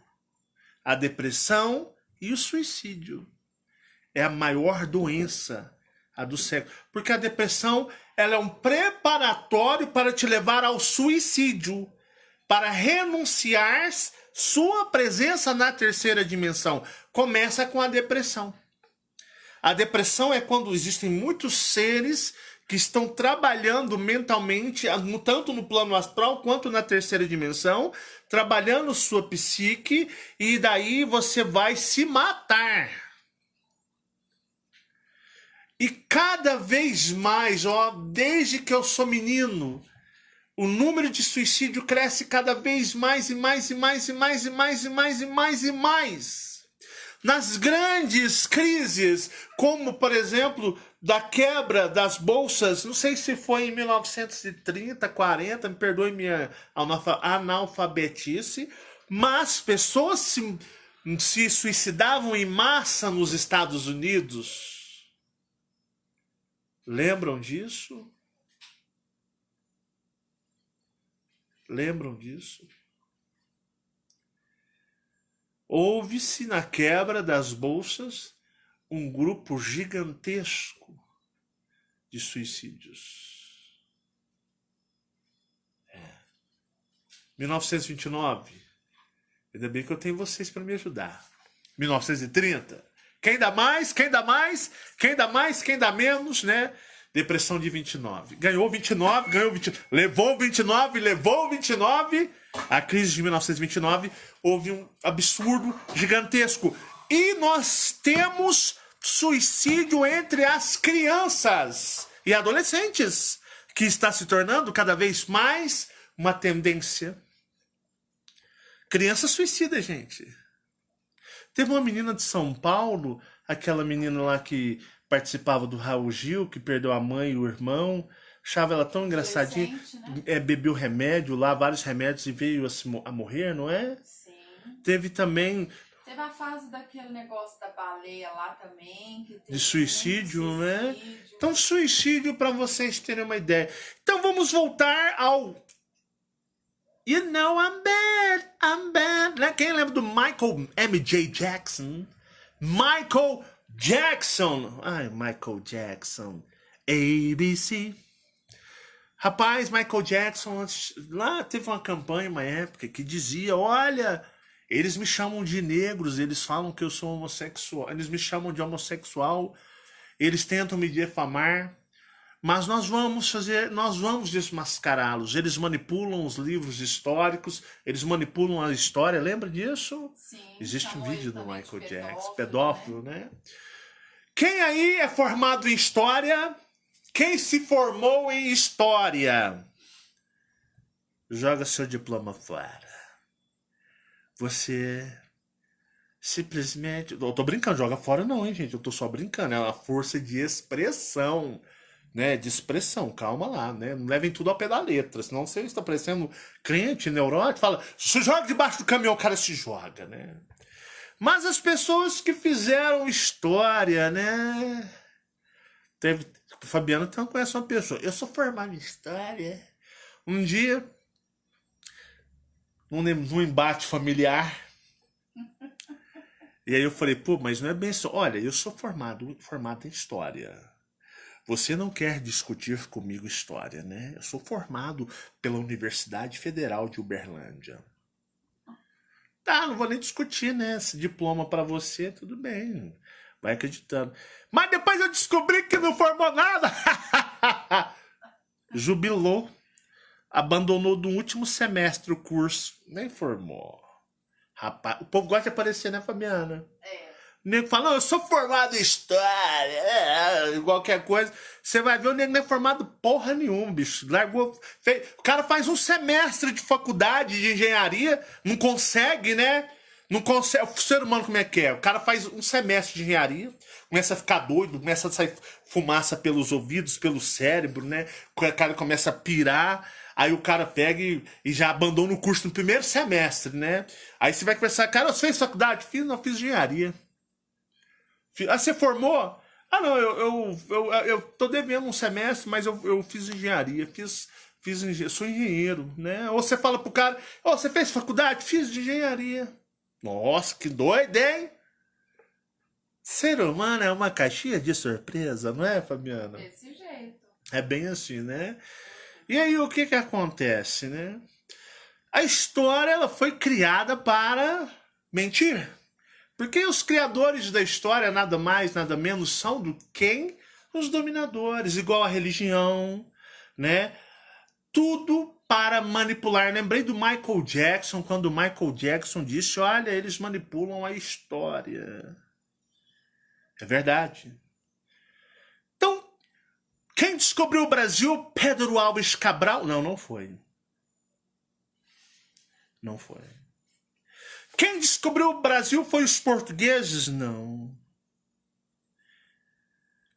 A depressão e o suicídio é a maior doença do século. Porque a depressão ela é um preparatório para te levar ao suicídio. para renunciar sua presença na terceira dimensão. Começa com a depressão. A depressão é quando existem muitos seres que estão trabalhando mentalmente, tanto no plano astral quanto na terceira dimensão, trabalhando sua psique, e daí você vai se matar. E cada vez mais, desde que eu sou menino, o número de suicídio cresce cada vez mais e mais e mais e mais e mais e mais e mais e mais. Nas grandes crises, como, por exemplo, da quebra das bolsas, não sei se foi em 1930, 40, me perdoe minha analfabetice, mas pessoas se suicidavam em massa nos Estados Unidos. Lembram disso? Lembram disso? Houve-se na quebra das bolsas um grupo gigantesco de suicídios. 1929. Ainda bem que eu tenho vocês para me ajudar. 1930. Quem dá mais? Quem dá mais? Quem dá mais? Quem dá menos, né? Depressão de 29. Ganhou 29, ganhou 29. Levou 29, levou 29. A crise de 1929 houve um absurdo gigantesco. E nós temos suicídio entre as crianças e adolescentes, que está se tornando cada vez mais uma tendência. Criança suicida, gente. Teve uma menina de São Paulo, aquela menina lá que participava do Raul Gil, que perdeu a mãe e o irmão. Achava ela tão engraçadinha. Né? Bebeu remédio lá, vários remédios, e veio a morrer, não é? Sim. Teve também... Teve a fase daquele negócio da baleia lá também. Que teve de suicídio, né? Então, suicídio, para vocês terem uma ideia. Então, vamos voltar ao... You know I'm bad, I'm bad. Né? Quem lembra do Michael M.J. Jackson? Michael Jackson. Ai, Michael Jackson. ABC. Rapaz, Michael Jackson, lá teve uma campanha, uma época, que dizia, olha, eles me chamam de negros, eles falam que eu sou homossexual, eles me chamam de homossexual, eles tentam me defamar, mas nós vamos desmascará-los. Eles manipulam os livros históricos, eles manipulam a história, lembra disso? Sim. Existe um vídeo do Michael Jackson, pedófilo, né? Quem aí é formado em história? Quem se formou em história? Joga seu diploma fora. Você simplesmente... Eu tô brincando, joga fora não, hein, gente? Eu tô só brincando. É uma força de expressão, né? De expressão, calma lá, né? Não levem tudo ao pé da letra, senão você está parecendo crente, neurótico, fala, se joga debaixo do caminhão, o cara se joga, né? Mas as pessoas que fizeram história, né? O Fabiano então conhece uma pessoa. Eu sou formado em história. Um dia, num embate familiar, e aí eu falei, pô, mas não é bem só. Olha, eu sou formado em história. Você não quer discutir comigo história, né? Eu sou formado pela Universidade Federal de Uberlândia. Tá, não vou nem discutir, né? Esse diploma pra você, tudo bem. Vai acreditando. Mas depois eu descobri que não formou nada. Jubilou. Abandonou do último semestre o curso. Nem formou. Rapaz, o povo gosta de aparecer, né, Fabiana? É. O nego fala, não, eu sou formado em história, qualquer coisa. Você vai ver, o nego não é formado porra nenhuma, bicho. Largou. O cara faz um semestre de faculdade de engenharia, não consegue, né? Não consegue. O ser humano como é que é? O cara faz um semestre de engenharia, começa a ficar doido, começa a sair fumaça pelos ouvidos, pelo cérebro, né? O cara começa a pirar. Aí o cara pega e já abandona o curso no primeiro semestre, né? Aí você vai conversar, cara, você fez faculdade? Não, fiz engenharia. Ah, você formou? Ah, não, eu tô devendo um semestre, mas eu fiz engenharia, sou engenheiro, né? Ou você fala pro cara, você fez faculdade? Fiz de engenharia. Nossa, que doido, hein? Ser humano é uma caixinha de surpresa, não é, Fabiana? Desse jeito. É bem assim, né? E aí, o que acontece, né? A história ela foi criada para mentir. Porque os criadores da história nada mais, nada menos são do que os dominadores, igual a religião, né? Tudo para manipular. Lembrei do Michael Jackson, quando o Michael Jackson disse, olha, eles manipulam a história. É verdade. Então, quem descobriu o Brasil? Pedro Álvares Cabral? Não, não foi. Não foi. Quem descobriu o Brasil foi os portugueses? Não.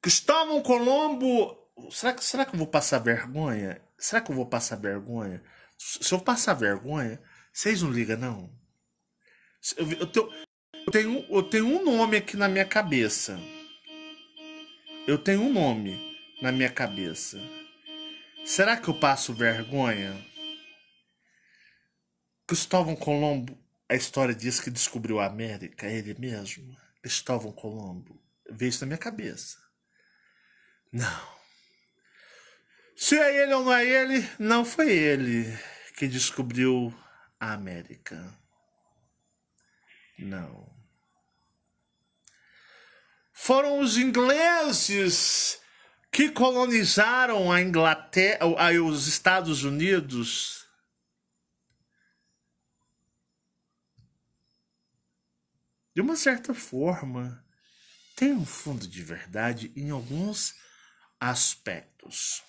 Cristóvão Colombo... Será que eu vou passar vergonha? Será que eu vou passar vergonha? Se eu passar vergonha, vocês não ligam, não? Eu tenho um nome aqui na minha cabeça. Eu tenho um nome na minha cabeça. Será que eu passo vergonha? Cristóvão Colombo, a história diz que descobriu a América, ele mesmo. Cristóvão Colombo. Veio isso na minha cabeça. Não. Se é ele ou não é ele, não foi ele que descobriu a América. Não. Foram os ingleses que colonizaram a Inglaterra, os Estados Unidos. De uma certa forma, tem um fundo de verdade em alguns aspectos.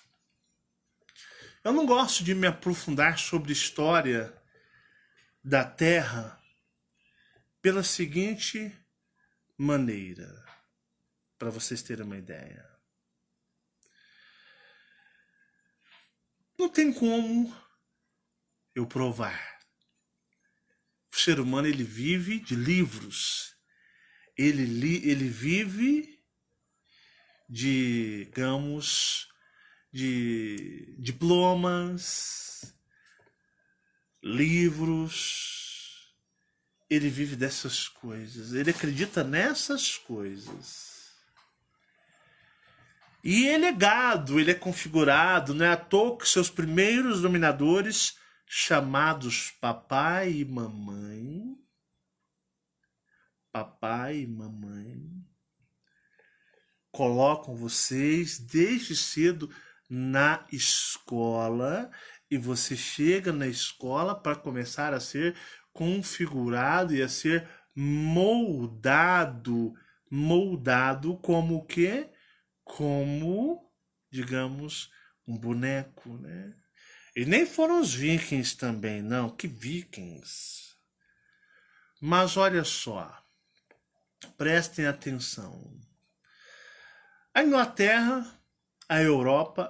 Eu não gosto de me aprofundar sobre história da Terra pela seguinte maneira, para vocês terem uma ideia. Não tem como eu provar. O ser humano, ele vive de livros. Ele vive de, digamos, de diplomas, livros. Ele vive dessas coisas. Ele acredita nessas coisas. E ele é gado, ele é configurado, não é à toa que seus primeiros dominadores, chamados papai e mamãe, colocam vocês desde cedo na escola, e você chega na escola para começar a ser configurado e a ser moldado como o quê? Como, digamos, um boneco, né? E nem foram os vikings também, não. Que vikings? Mas olha só, prestem atenção. A Inglaterra, a Europa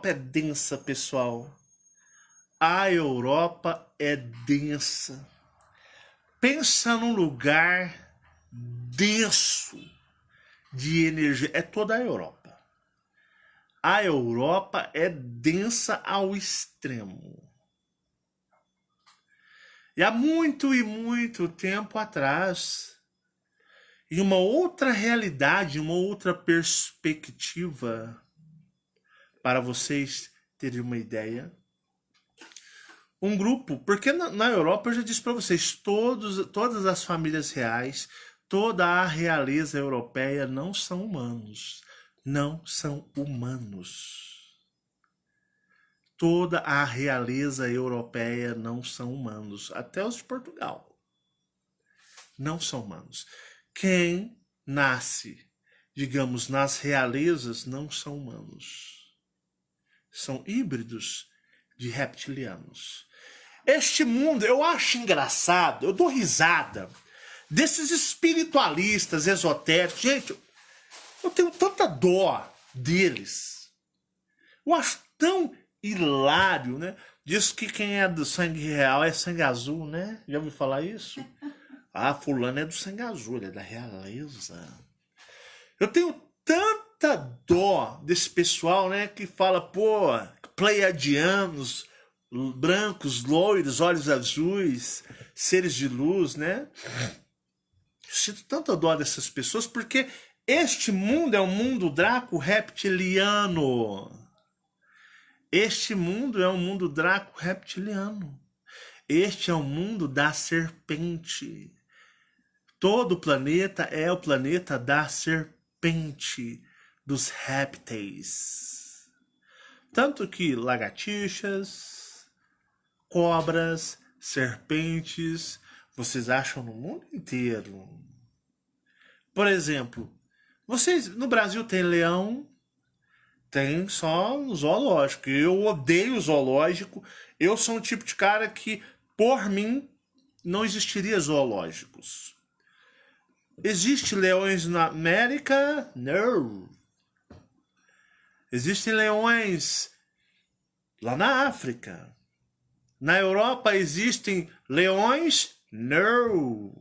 é densa, pessoal. A Europa é densa. Pensa num lugar denso de energia. É toda a Europa. A Europa é densa ao extremo. E há muito e muito tempo atrás, em uma outra realidade, uma outra perspectiva, para vocês terem uma ideia, um grupo, porque na Europa, eu já disse para vocês, todas as famílias reais, toda a realeza europeia não são humanos. Não são humanos. Toda a realeza europeia não são humanos. Até os de Portugal. Não são humanos. Quem nasce, digamos, nas realezas não são humanos. São híbridos de reptilianos. Este mundo, eu acho engraçado, eu dou risada desses espiritualistas esotéricos. Gente, eu tenho tanta dó deles. Eu acho tão hilário, né? Diz que quem é do sangue real é sangue azul, né? Já ouviu falar isso? Ah, fulano é do sangue azul, ele é da realeza. Eu tenho tanta dó desse pessoal, né? Que fala, pô, pleiadianos, brancos, loiros, olhos azuis, seres de luz, né? Eu sinto tanta dó dessas pessoas porque este mundo é um mundo draco-reptiliano. Este mundo é um mundo draco-reptiliano. Este é o mundo da serpente. Todo o planeta é o planeta da serpente, dos répteis. Tanto que lagartixas, cobras, serpentes, vocês acham no mundo inteiro. Por exemplo, vocês no Brasil tem leão, tem só no zoológico. Eu odeio o zoológico. Eu sou um tipo de cara que, por mim, não existiria zoológicos. Existem leões na América? Não. Existem leões lá na África. Na Europa existem leões? Não.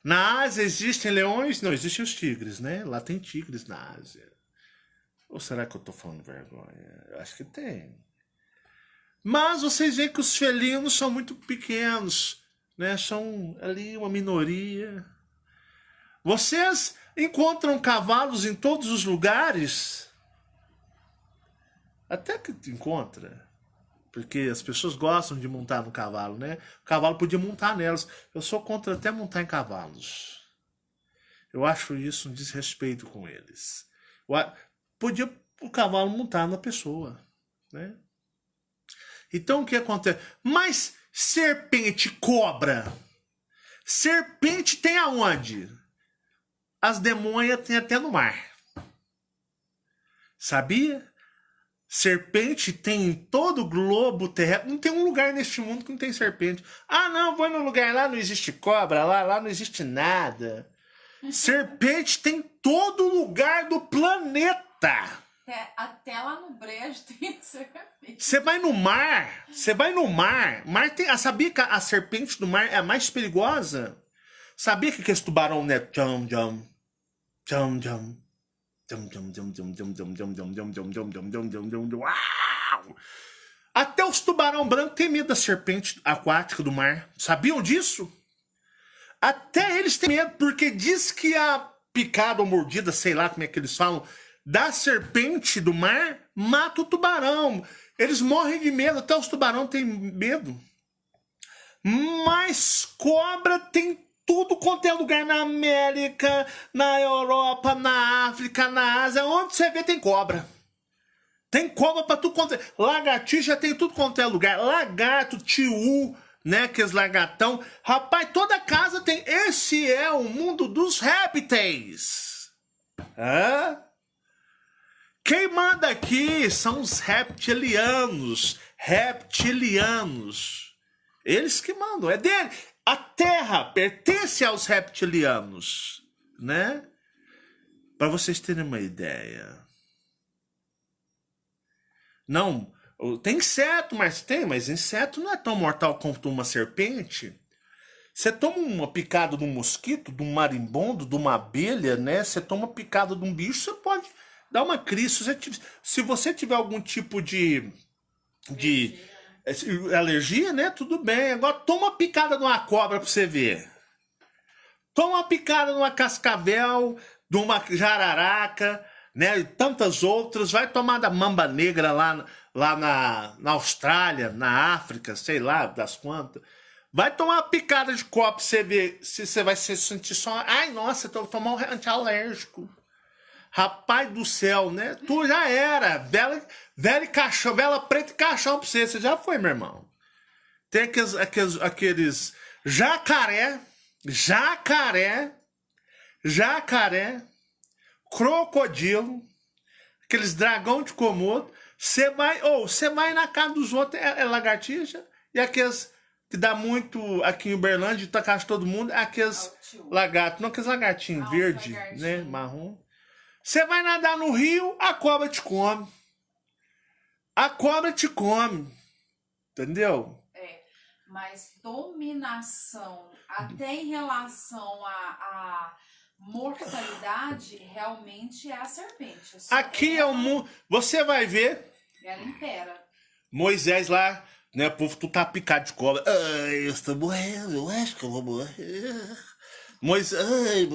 Na Ásia existem leões? Não, existem os tigres, né? Lá tem tigres na Ásia. Ou será que eu tô falando vergonha? Eu acho que tem. Mas vocês veem que os felinos são muito pequenos, né? São ali uma minoria. Vocês encontram cavalos em todos os lugares? Até que encontra. Porque as pessoas gostam de montar no cavalo, né? O cavalo podia montar nelas. Eu sou contra até montar em cavalos. Eu acho isso um desrespeito com eles. Podia o cavalo montar na pessoa, né? Então o que acontece? Mas serpente, cobra. Serpente tem aonde? As demônias tem até no mar. Sabia? Serpente tem em todo o globo terrestre. Não tem um lugar neste mundo que não tem serpente. Ah, não, vou no lugar lá, não existe cobra, lá não existe nada. Serpente tem em todo lugar do planeta. Até lá no brejo tem serpente. Você vai no mar, mar tem, sabia que a serpente do mar é a mais perigosa? Sabia que esse tubarão, né? Até os tubarão branco tem medo da serpente aquática do mar. Sabiam disso? Até eles têm medo, porque diz que a picada ou mordida, sei lá como é que eles falam, da serpente do mar mata o tubarão. Eles morrem de medo, até os tubarão têm medo. Mas cobra tem tudo quanto é lugar na América, na Europa, na África, na Ásia. Onde você vê tem cobra. Tem cobra pra tudo quanto é. Lagartixa tem tudo quanto é lugar. Lagarto, tiu, né? Aqueles lagartão. Rapaz, toda casa tem. Esse é o mundo dos répteis. Hã? Quem manda aqui são os reptilianos. Reptilianos. Eles que mandam. É dele. A Terra pertence aos reptilianos, né? Para vocês terem uma ideia. Não, tem inseto, mas inseto não é tão mortal quanto uma serpente. Você toma uma picada de um mosquito, de um marimbondo, de uma abelha, né? Você toma uma picada de um bicho, você pode dar uma crise. Se você tiver algum tipo de alergia, né? Tudo bem. Agora toma uma picada de uma cobra pra você ver. Toma uma picada de uma cascavel, de uma jararaca, né? E tantas outras. Vai tomar da mamba negra lá na Austrália, na África, sei lá das quantas. Vai tomar uma picada de copo pra você ver se você vai se sentir só. Ai, nossa, eu tô tomando um antialérgico. Rapaz do céu, né? Tu já era. Vela e caixão, vela preta e caixão pra você. Você já foi, meu irmão. Tem aqueles jacaré, crocodilo, aqueles dragão de Komodo. Você vai na casa dos outros, é lagartixa. E aqueles que dá muito aqui em Uberlândia, tá casa de todo mundo, aqueles lagartos. Não, aqueles lagartinhos verde, né? Marrom. Você vai nadar no rio, a cobra te come. A cobra te come. Entendeu? É, mas dominação, até em relação à mortalidade, realmente é a serpente. Aqui é o mundo. Você vai ver. Ela impera. Moisés lá, né? O povo, tu tá picado de cobra. Ai, eu estou morrendo, eu acho que eu vou morrer. Moisés,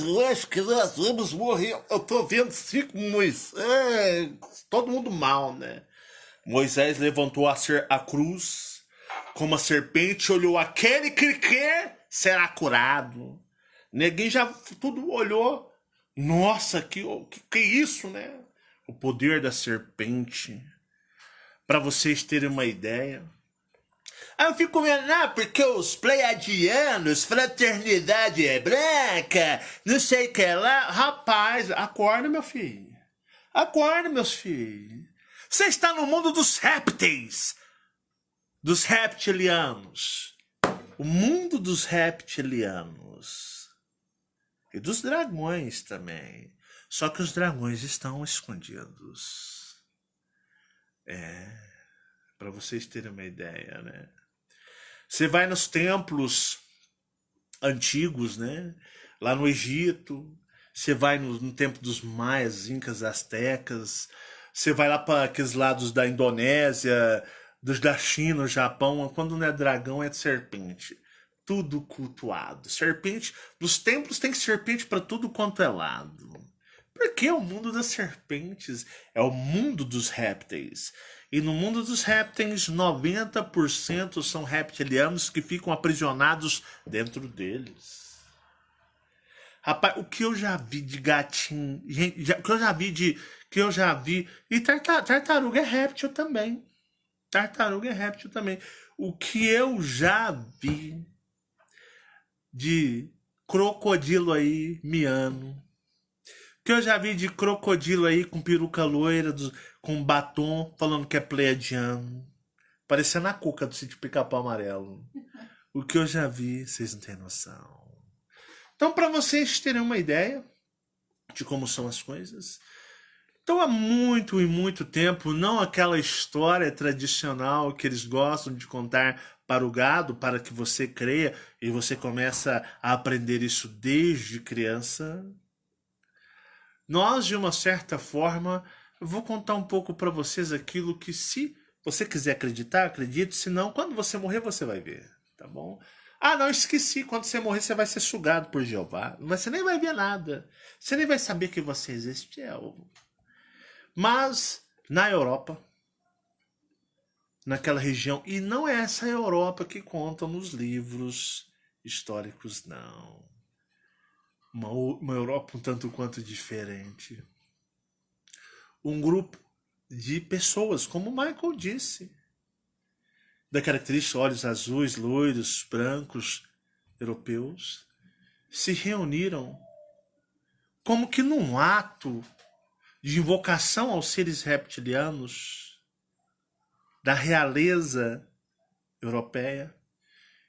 eu acho que nós vamos morrer. Eu tô vendo 5 Moisés, todo mundo mal, né? Moisés levantou a cruz, como a serpente olhou aquele que quer será curado. Ninguém já tudo olhou. Nossa, que isso, né? O poder da serpente. Para vocês terem uma ideia. Aí eu fico vendo, porque os pleiadianos, fraternidade é branca, não sei o que lá. Rapaz, acorda, meu filho. Acorda, meus filhos. Você está no mundo dos répteis. Dos reptilianos. O mundo dos reptilianos. E dos dragões também. Só que os dragões estão escondidos. Para vocês terem uma ideia, né? Você vai nos templos antigos, né? Lá no Egito. Você vai no tempo dos maias, incas, astecas. Você vai lá para aqueles lados da Indonésia, da China, Japão. Quando não é dragão, é serpente. Tudo cultuado. Serpente. Nos templos tem serpente para tudo quanto é lado. Porque o mundo das serpentes é o mundo dos répteis. E no mundo dos répteis, 90% são reptilianos que ficam aprisionados dentro deles. Rapaz, o que eu já vi de gatinho, e tartaruga é réptil também. Tartaruga é réptil também. O que eu já vi de crocodilo aí miando. Que eu já vi de crocodilo aí com peruca loira, com batom, falando que é pleiadiano. Parecendo a Cuca do Sítio Pica-Pau Amarelo. O que eu já vi, vocês não têm noção. Então, para vocês terem uma ideia de como são as coisas. Então, há muito e muito tempo, não aquela história tradicional que eles gostam de contar para o gado, para que você creia, e você começa a aprender isso desde criança. Nós, de uma certa forma, eu vou contar um pouco para vocês aquilo que, se você quiser acreditar, acredite. Se não, quando você morrer, você vai ver, tá bom? Não, esqueci. Quando você morrer, você vai ser sugado por Jeová. Mas você nem vai ver nada. Você nem vai saber que você existe. Mas, na Europa, naquela região, e não é essa Europa que contam nos livros históricos, não. Uma Europa um tanto quanto diferente. Um grupo de pessoas, como Michael disse, da característica olhos azuis, loiros, brancos, europeus, se reuniram como que num ato de invocação aos seres reptilianos da realeza europeia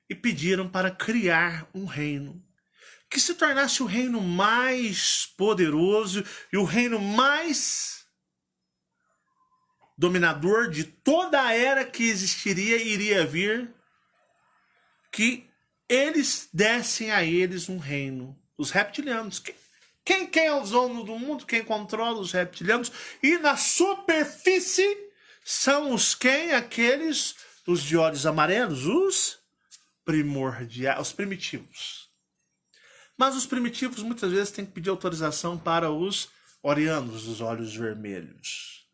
e pediram para criar um reino que se tornasse o reino mais poderoso e o reino mais dominador de toda a era que existiria e iria vir, que eles dessem a eles um reino, os reptilianos. Quem é o dono do mundo? Quem controla os reptilianos? E na superfície são os aqueles, os de olhos amarelos, os primordiais, os primitivos. Mas os primitivos muitas vezes têm que pedir autorização para os orianos, os olhos vermelhos.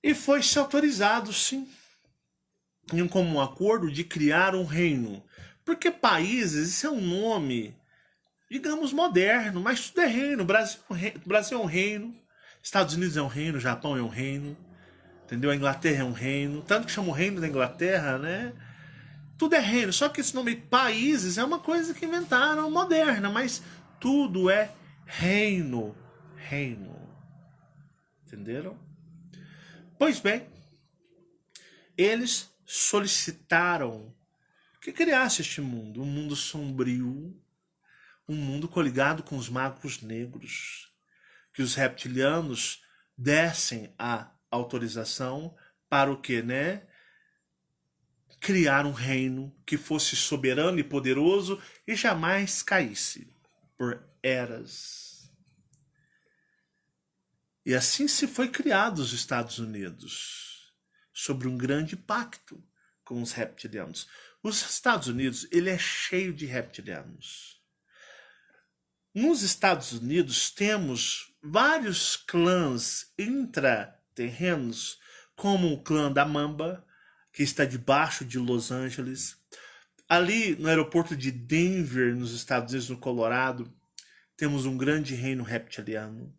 E foi-se autorizado, sim, em um comum acordo, de criar um reino. Porque países, isso é um nome, digamos, moderno, mas tudo é reino. O Brasil é um reino, Estados Unidos é um reino, o Japão é um reino, entendeu? A Inglaterra é um reino, tanto que chama o reino da Inglaterra, né? Tudo é reino, só que esse nome países é uma coisa que inventaram moderna, mas tudo é reino. Entenderam? Pois bem, eles solicitaram que criasse este mundo, um mundo sombrio, um mundo coligado com os magos negros, que os reptilianos dessem a autorização para o quê, né? Criar um reino que fosse soberano e poderoso e jamais caísse por eras. E assim se foi criado os Estados Unidos, sobre um grande pacto com os reptilianos. Os Estados Unidos, ele é cheio de reptilianos. Nos Estados Unidos temos vários clãs intraterrenos como o clã da Mamba, que está debaixo de Los Angeles. Ali no aeroporto de Denver, nos Estados Unidos, no Colorado, temos um grande reino reptiliano.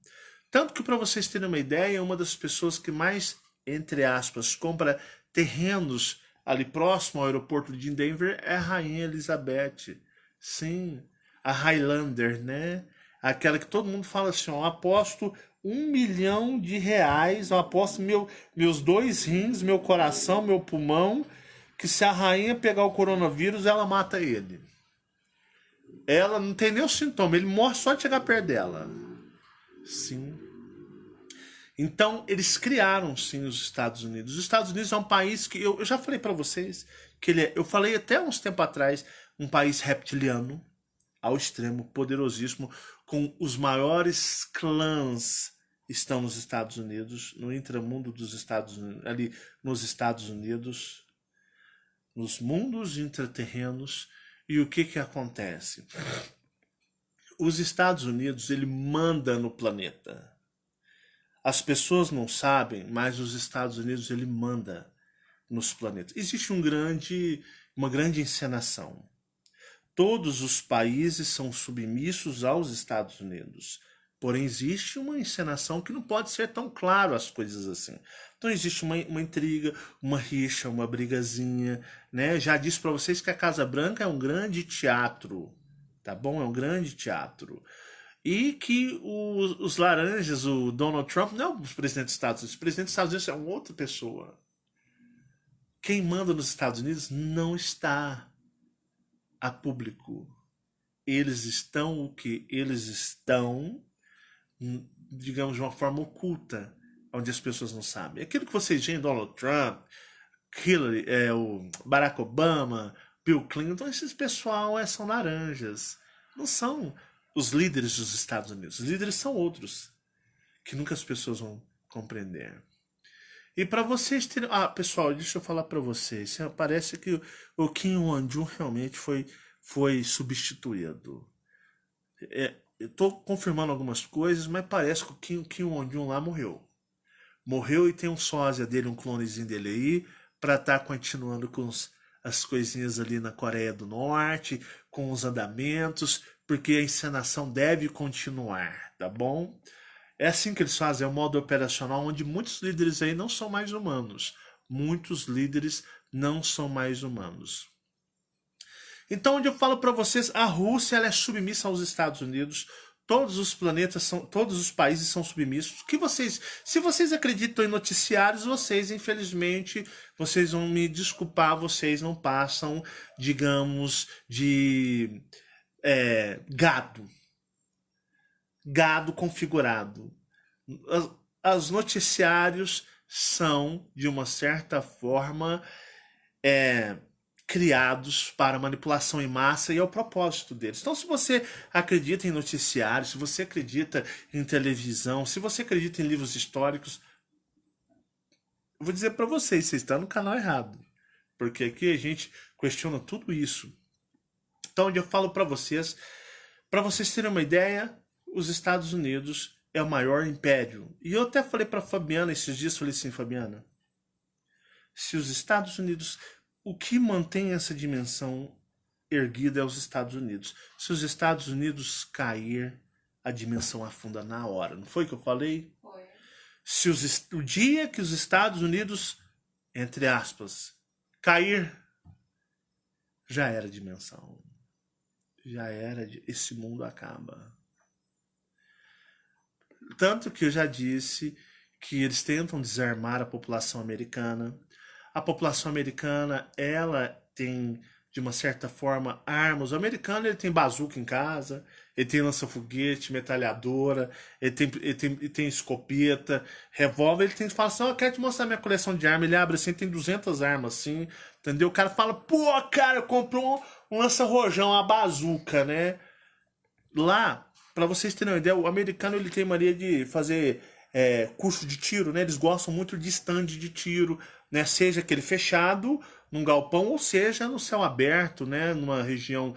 Tanto que, para vocês terem uma ideia, uma das pessoas que mais, entre aspas, compra terrenos ali próximo ao aeroporto de Denver é a Rainha Elizabeth. Sim, a Highlander, né? Aquela que todo mundo fala assim, ó, aposto R$1 milhão, eu aposto meus 2 rins, meu coração, meu pulmão, que se a rainha pegar o coronavírus, ela mata ele. Ela não tem nem o sintoma, ele morre só de chegar perto dela. Sim. Então, eles criaram, sim, os Estados Unidos. Os Estados Unidos é um país que, eu já falei para vocês, que eu falei até uns tempo atrás, um país reptiliano, ao extremo, poderosíssimo, com os maiores clãs estão nos Estados Unidos, no intramundo dos Estados Unidos, ali nos Estados Unidos, nos mundos intraterrenos. E o que acontece? Os Estados Unidos, ele manda no planeta. As pessoas não sabem, mas os Estados Unidos, ele manda nos planetas. Existe uma grande encenação. Todos os países são submissos aos Estados Unidos. Porém, existe uma encenação que não pode ser tão claro as coisas assim. Então, existe uma intriga, uma rixa, uma brigazinha, né? Já disse para vocês que a Casa Branca é um grande teatro, tá bom? É um grande teatro. E que os laranjas, o Donald Trump, não é o presidente dos Estados Unidos. O presidente dos Estados Unidos é uma outra pessoa. Quem manda nos Estados Unidos não está a público. Eles estão o que? Eles estão, digamos, de uma forma oculta, onde as pessoas não sabem. Aquilo que vocês veem, Donald Trump, Hillary, o Barack Obama, Bill Clinton, esses pessoal são laranjas. Não são os líderes dos Estados Unidos. Os líderes são outros, que nunca as pessoas vão compreender. E para vocês terem... pessoal, deixa eu falar para vocês. Parece que o Kim Won-jung realmente foi substituído. Eu tô confirmando algumas coisas, mas parece que o Kim Won-jung lá morreu. Morreu e tem um sósia dele, um clonezinho dele aí, para estar continuando com as coisinhas ali na Coreia do Norte, com os andamentos, porque a encenação deve continuar, tá bom? É assim que eles fazem, é um modo operacional onde muitos líderes aí não são mais humanos. Muitos líderes não são mais humanos. Então, onde eu falo para vocês, a Rússia ela é submissa aos Estados Unidos. Todos os todos os países são submissos. Se vocês acreditam em noticiários, infelizmente, vocês vão me desculpar, vocês não passam, digamos, de gado. Gado configurado. Os noticiários são, de uma certa forma, criados para manipulação em massa e é o propósito deles. Então, se você acredita em noticiários, se você acredita em televisão, se você acredita em livros históricos, eu vou dizer para vocês estão no canal errado. Porque aqui a gente questiona tudo isso. Então, onde eu falo para vocês terem uma ideia, os Estados Unidos é o maior império. E eu até falei para Fabiana esses dias, falei assim, Fabiana, se os Estados Unidos... O que mantém essa dimensão erguida é os Estados Unidos. Se os Estados Unidos cair, a dimensão afunda na hora. Não foi o que eu falei? Foi. O dia que os Estados Unidos, entre aspas, cair, já era a dimensão. Já era. Esse mundo acaba. Tanto que eu já disse que eles tentam desarmar a população americana. A população americana, ela tem, de uma certa forma, armas. O americano, ele tem bazuca em casa, ele tem lança-foguete, metralhadora, ele tem escopeta, revólver, ele fala assim, eu quero te mostrar minha coleção de armas. Ele abre assim, tem 200 armas, assim, entendeu? O cara fala, pô, cara, eu comprei um lança-rojão, uma bazuca, né? Lá, para vocês terem uma ideia, o americano, ele tem mania de fazer curso de tiro, né? Eles gostam muito de stand de tiro, né? Seja aquele fechado num galpão ou seja no céu aberto, né? Numa região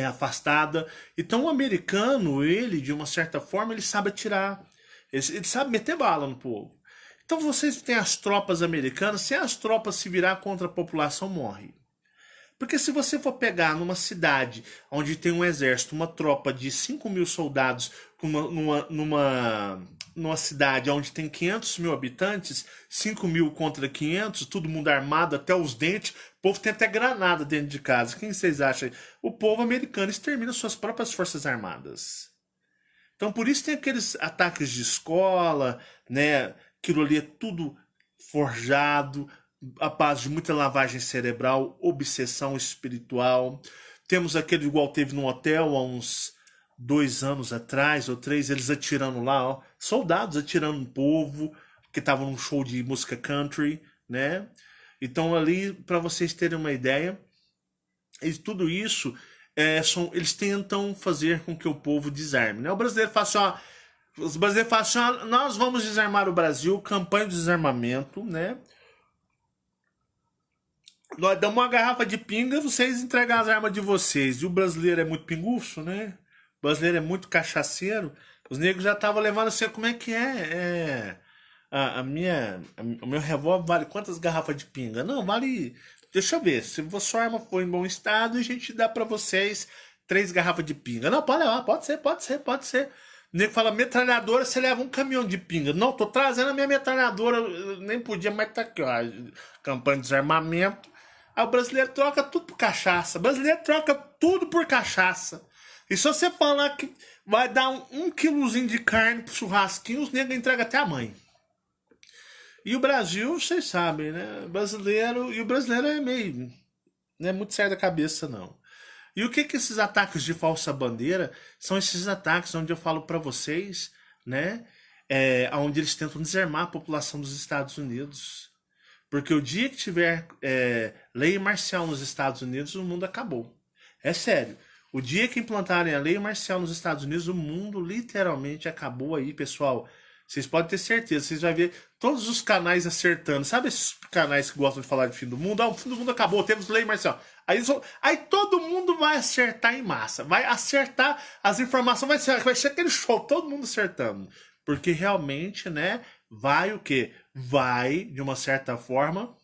afastada. Então o americano, ele de uma certa forma, ele sabe atirar, ele sabe meter bala no povo. Então vocês têm as tropas americanas, se as tropas se virar contra a população, morre. Porque se você for pegar numa cidade onde tem um exército, uma tropa de 5.000 soldados, numa cidade onde tem 500.000 habitantes, 5.000 contra 500, todo mundo armado até os dentes, o povo tem até granada dentro de casa. Quem vocês acham? O povo americano extermina suas próprias forças armadas. Então por isso tem aqueles ataques de escola, né? Aquilo ali é tudo forjado, à base de muita lavagem cerebral, obsessão espiritual. Temos aquele igual teve no hotel há uns 2 anos atrás, ou 3, eles atirando lá, ó, soldados atirando no povo, que estavam num show de música country, né? Então ali, para vocês terem uma ideia, tudo isso, eles tentam fazer com que o povo desarme, né? O brasileiro fala assim, ó, os brasileiros falam assim, ó, nós vamos desarmar o Brasil, campanha de desarmamento, né? Nós damos uma garrafa de pinga, vocês entregam as armas de vocês. E o brasileiro é muito pinguço, né? O brasileiro é muito cachaceiro. Os negros já estavam levando assim, como é que é? O meu revólver vale quantas garrafas de pinga? Não, vale... Deixa eu ver, se a sua arma for em bom estado, a gente dá pra vocês 3 garrafas de pinga. Não, pode levar, pode ser. O nego fala, metralhadora, você leva um caminhão de pinga. Não, tô trazendo a minha metralhadora, eu nem podia, mas tá aqui, ó. Campanha de desarmamento. Aí o brasileiro troca tudo por cachaça. O brasileiro troca tudo por cachaça. E se você falar que vai dar um quilozinho de carne pro churrasquinho, os negros entregam até a mãe. E o Brasil, vocês sabem, né? O brasileiro é meio... Não é muito sério da cabeça, não. E o que esses ataques de falsa bandeira são? Esses ataques onde eu falo para vocês, né? Onde eles tentam desarmar a população dos Estados Unidos. Porque o dia que tiver lei marcial nos Estados Unidos, o mundo acabou. É sério. O dia que implantarem a lei marcial nos Estados Unidos, o mundo literalmente acabou aí, pessoal. Vocês podem ter certeza. Vocês vão ver todos os canais acertando. Sabe esses canais que gostam de falar de fim do mundo? O fim do mundo acabou, temos lei marcial. Aí todo mundo vai acertar em massa. Vai acertar as informações. Vai ser aquele show, todo mundo acertando. Porque realmente, né, vai o quê? Vai, de uma certa forma,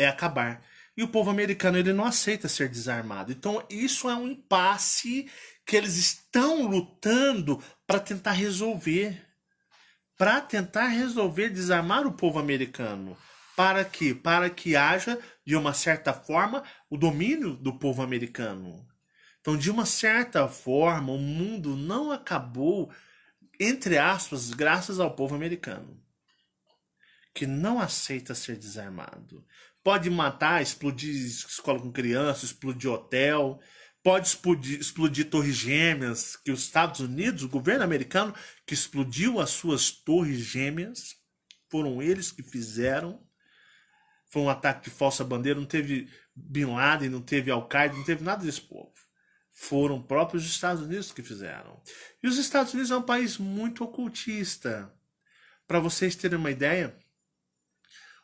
acabar. E o povo americano, ele não aceita ser desarmado. Então, isso é um impasse que eles estão lutando para tentar resolver. Para tentar resolver, desarmar o povo americano. Para quê? Para que haja, de uma certa forma, o domínio do povo americano. Então, de uma certa forma, o mundo não acabou, entre aspas, graças ao povo americano, que não aceita ser desarmado. Pode matar, explodir escola com criança, explodir hotel, pode explodir torres gêmeas, que os Estados Unidos, o governo americano, que explodiu as suas torres gêmeas, foram eles que fizeram. Foi um ataque de falsa bandeira, não teve Bin Laden, não teve Al-Qaeda, não teve nada desse povo. Foram próprios Estados Unidos que fizeram. E os Estados Unidos é um país muito ocultista. Para vocês terem uma ideia,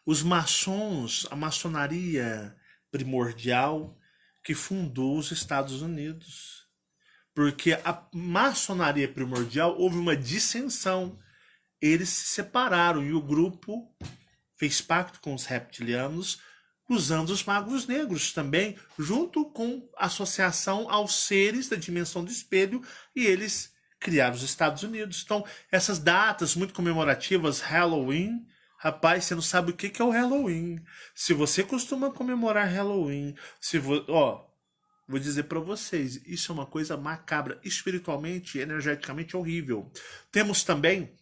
os maçons, a maçonaria primordial que fundou os Estados Unidos. Porque a maçonaria primordial houve uma dissensão. Eles se separaram e o grupo fez pacto com os reptilianos, usando os magos negros também, junto com associação aos seres da dimensão do espelho, e eles criaram os Estados Unidos. Então, essas datas muito comemorativas, Halloween, rapaz, você não sabe o que é o Halloween. Se você costuma comemorar Halloween, vou dizer para vocês, isso é uma coisa macabra, espiritualmente, energeticamente horrível. Temos também,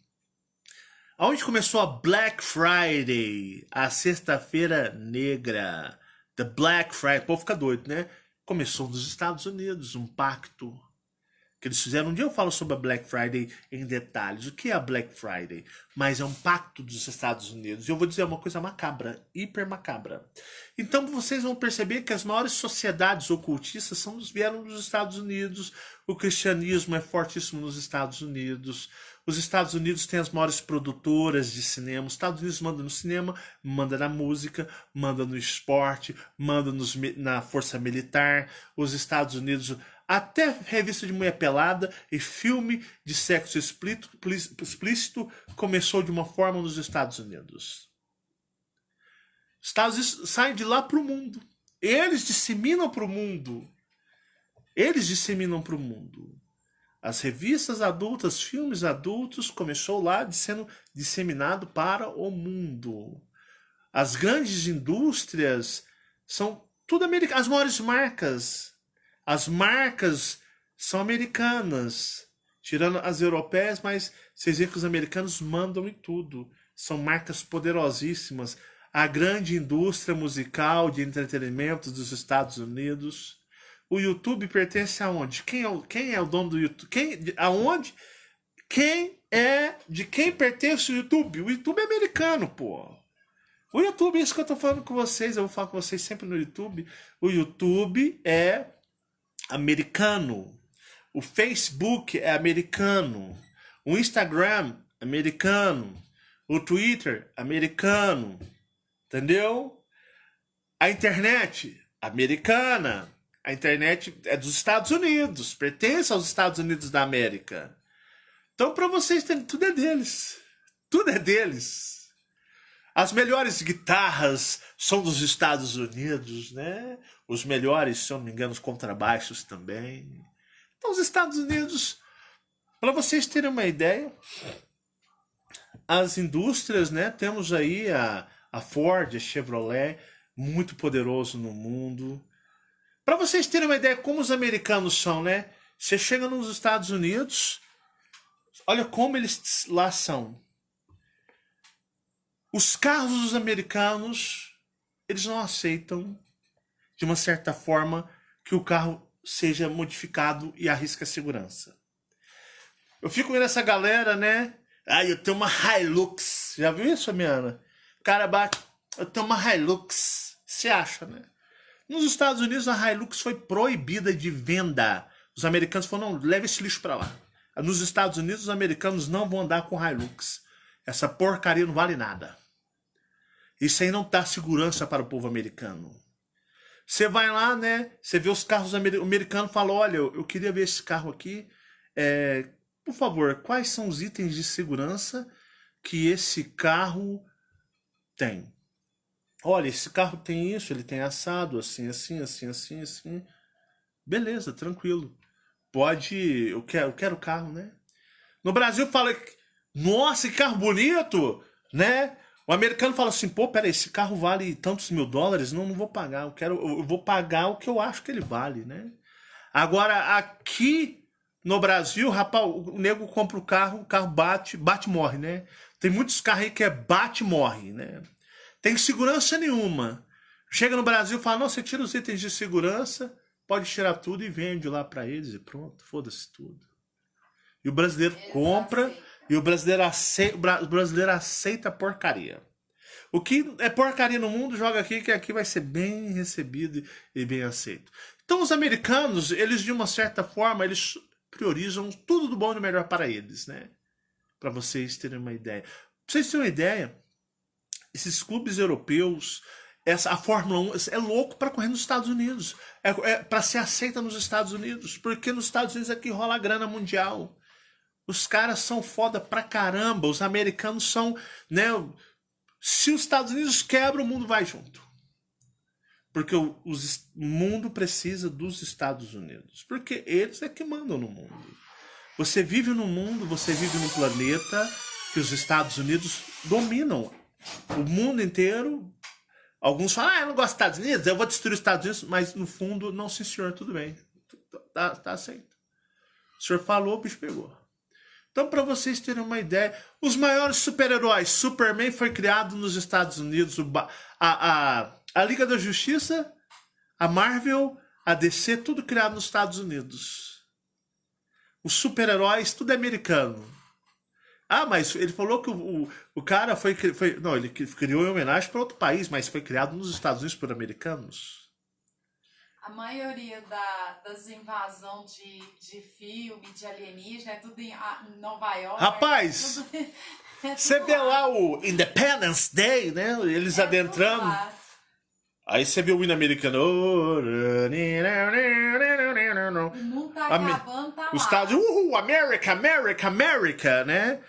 aonde começou a Black Friday, a sexta-feira negra, the Black Friday, o povo fica doido, né? Começou nos Estados Unidos, um pacto que eles fizeram. Um dia eu falo sobre a Black Friday em detalhes, o que é a Black Friday, mas é um pacto dos Estados Unidos. E eu vou dizer uma coisa macabra, hiper macabra. Então vocês vão perceber que as maiores sociedades ocultistas vieram dos Estados Unidos, o cristianismo é fortíssimo nos Estados Unidos. Os Estados Unidos têm as maiores produtoras de cinema. Os Estados Unidos manda no cinema, manda na música, manda no esporte, manda na força militar. Os Estados Unidos, até revista de mulher pelada e filme de sexo explícito começou de uma forma nos Estados Unidos. Os Estados Unidos saem de lá para o mundo. Eles disseminam para o mundo. Eles disseminam para o mundo. As revistas adultas, filmes adultos, começou lá sendo disseminado para o mundo. As grandes indústrias são tudo americanas. As maiores marcas. As marcas são americanas. Tirando as europeias, mas vocês veem que os americanos mandam em tudo. São marcas poderosíssimas. A grande indústria musical de entretenimento dos Estados Unidos. O YouTube pertence aonde? Quem é o dono do YouTube? Aonde? De quem pertence o YouTube? O YouTube é americano, pô. O YouTube, isso que eu tô falando com vocês, eu vou falar com vocês sempre no YouTube. O YouTube é americano. O Facebook é americano. O Instagram, americano. O Twitter, americano. Entendeu? A internet, americana. A internet é dos Estados Unidos, pertence aos Estados Unidos da América. Então, para vocês, tudo é deles. Tudo é deles. As melhores guitarras são dos Estados Unidos, né? Os melhores, se eu não me engano, os contrabaixos também. Então, os Estados Unidos, para vocês terem uma ideia, as indústrias, né? Temos aí a Ford, a Chevrolet, muito poderoso no mundo. Para vocês terem uma ideia como os americanos são, né? Você chega nos Estados Unidos, olha como eles lá são. Os carros dos americanos, eles não aceitam, de uma certa forma, que o carro seja modificado e arrisca a segurança. Eu fico vendo essa galera, né? Eu tenho uma Hilux. Já viu isso, Miana? O cara bate, eu tenho uma Hilux. Você acha, né? Nos Estados Unidos, a Hilux foi proibida de venda. Os americanos falaram, não, leve esse lixo para lá. Nos Estados Unidos, os americanos não vão andar com Hilux. Essa porcaria não vale nada. Isso aí não dá segurança para o povo americano. Você vai lá, né? Você vê os carros americanos e fala, olha, eu queria ver esse carro aqui. Por favor, quais são os itens de segurança que esse carro tem? Olha, esse carro tem isso, ele tem assado, assim. Beleza, tranquilo. Pode, eu quero o carro, né? No Brasil fala, nossa, que carro bonito, né? O americano fala assim, pô, peraí, esse carro vale tantos mil dólares? Não vou pagar, eu vou pagar o que eu acho que ele vale, né? Agora, aqui no Brasil, rapaz, o nego compra o carro bate e morre, né? Tem muitos carros aí que bate e morre, né? Tem segurança nenhuma. Chega no Brasil e fala, não, você tira os itens de segurança, pode tirar tudo e vende lá para eles e pronto, foda-se tudo. E o brasileiro compra e o brasileiro aceita porcaria. O que é porcaria no mundo, joga aqui, que aqui vai ser bem recebido e bem aceito. Então os americanos, eles de uma certa forma, eles priorizam tudo do bom e do melhor para eles, né? Para vocês terem uma ideia. Pra vocês terem uma ideia, esses clubes europeus, a Fórmula 1 é louco para correr nos Estados Unidos. É para ser aceita nos Estados Unidos. Porque nos Estados Unidos é que rola a grana mundial. Os caras são foda pra caramba. Os americanos são, né? Se os Estados Unidos quebram, o mundo vai junto. Porque o mundo precisa dos Estados Unidos. Porque eles é que mandam no mundo. Você vive no mundo, você vive num planeta que os Estados Unidos dominam. O mundo inteiro. Alguns falam, eu não gosto dos Estados Unidos, eu vou destruir os Estados Unidos. Mas no fundo, não, sim senhor, tudo bem. Tá aceito. O senhor falou, o bicho pegou. Então, para vocês terem uma ideia, os maiores super-heróis, Superman foi criado nos Estados Unidos, a Liga da Justiça, a Marvel, a DC, tudo criado nos Estados Unidos. Os super-heróis, tudo é americano. Mas ele falou que o cara foi... Não, ele criou em homenagem para outro país, mas foi criado nos Estados Unidos por americanos. A maioria das invasões de filme, de alienígena, é tudo em Nova York. Rapaz, você vê lá o Independence Day, né? Eles adentrando. Aí você vê o hino americano. inferno. O mundo tá acabando, tá lá. Os Estados Unidos, America, America, America, né?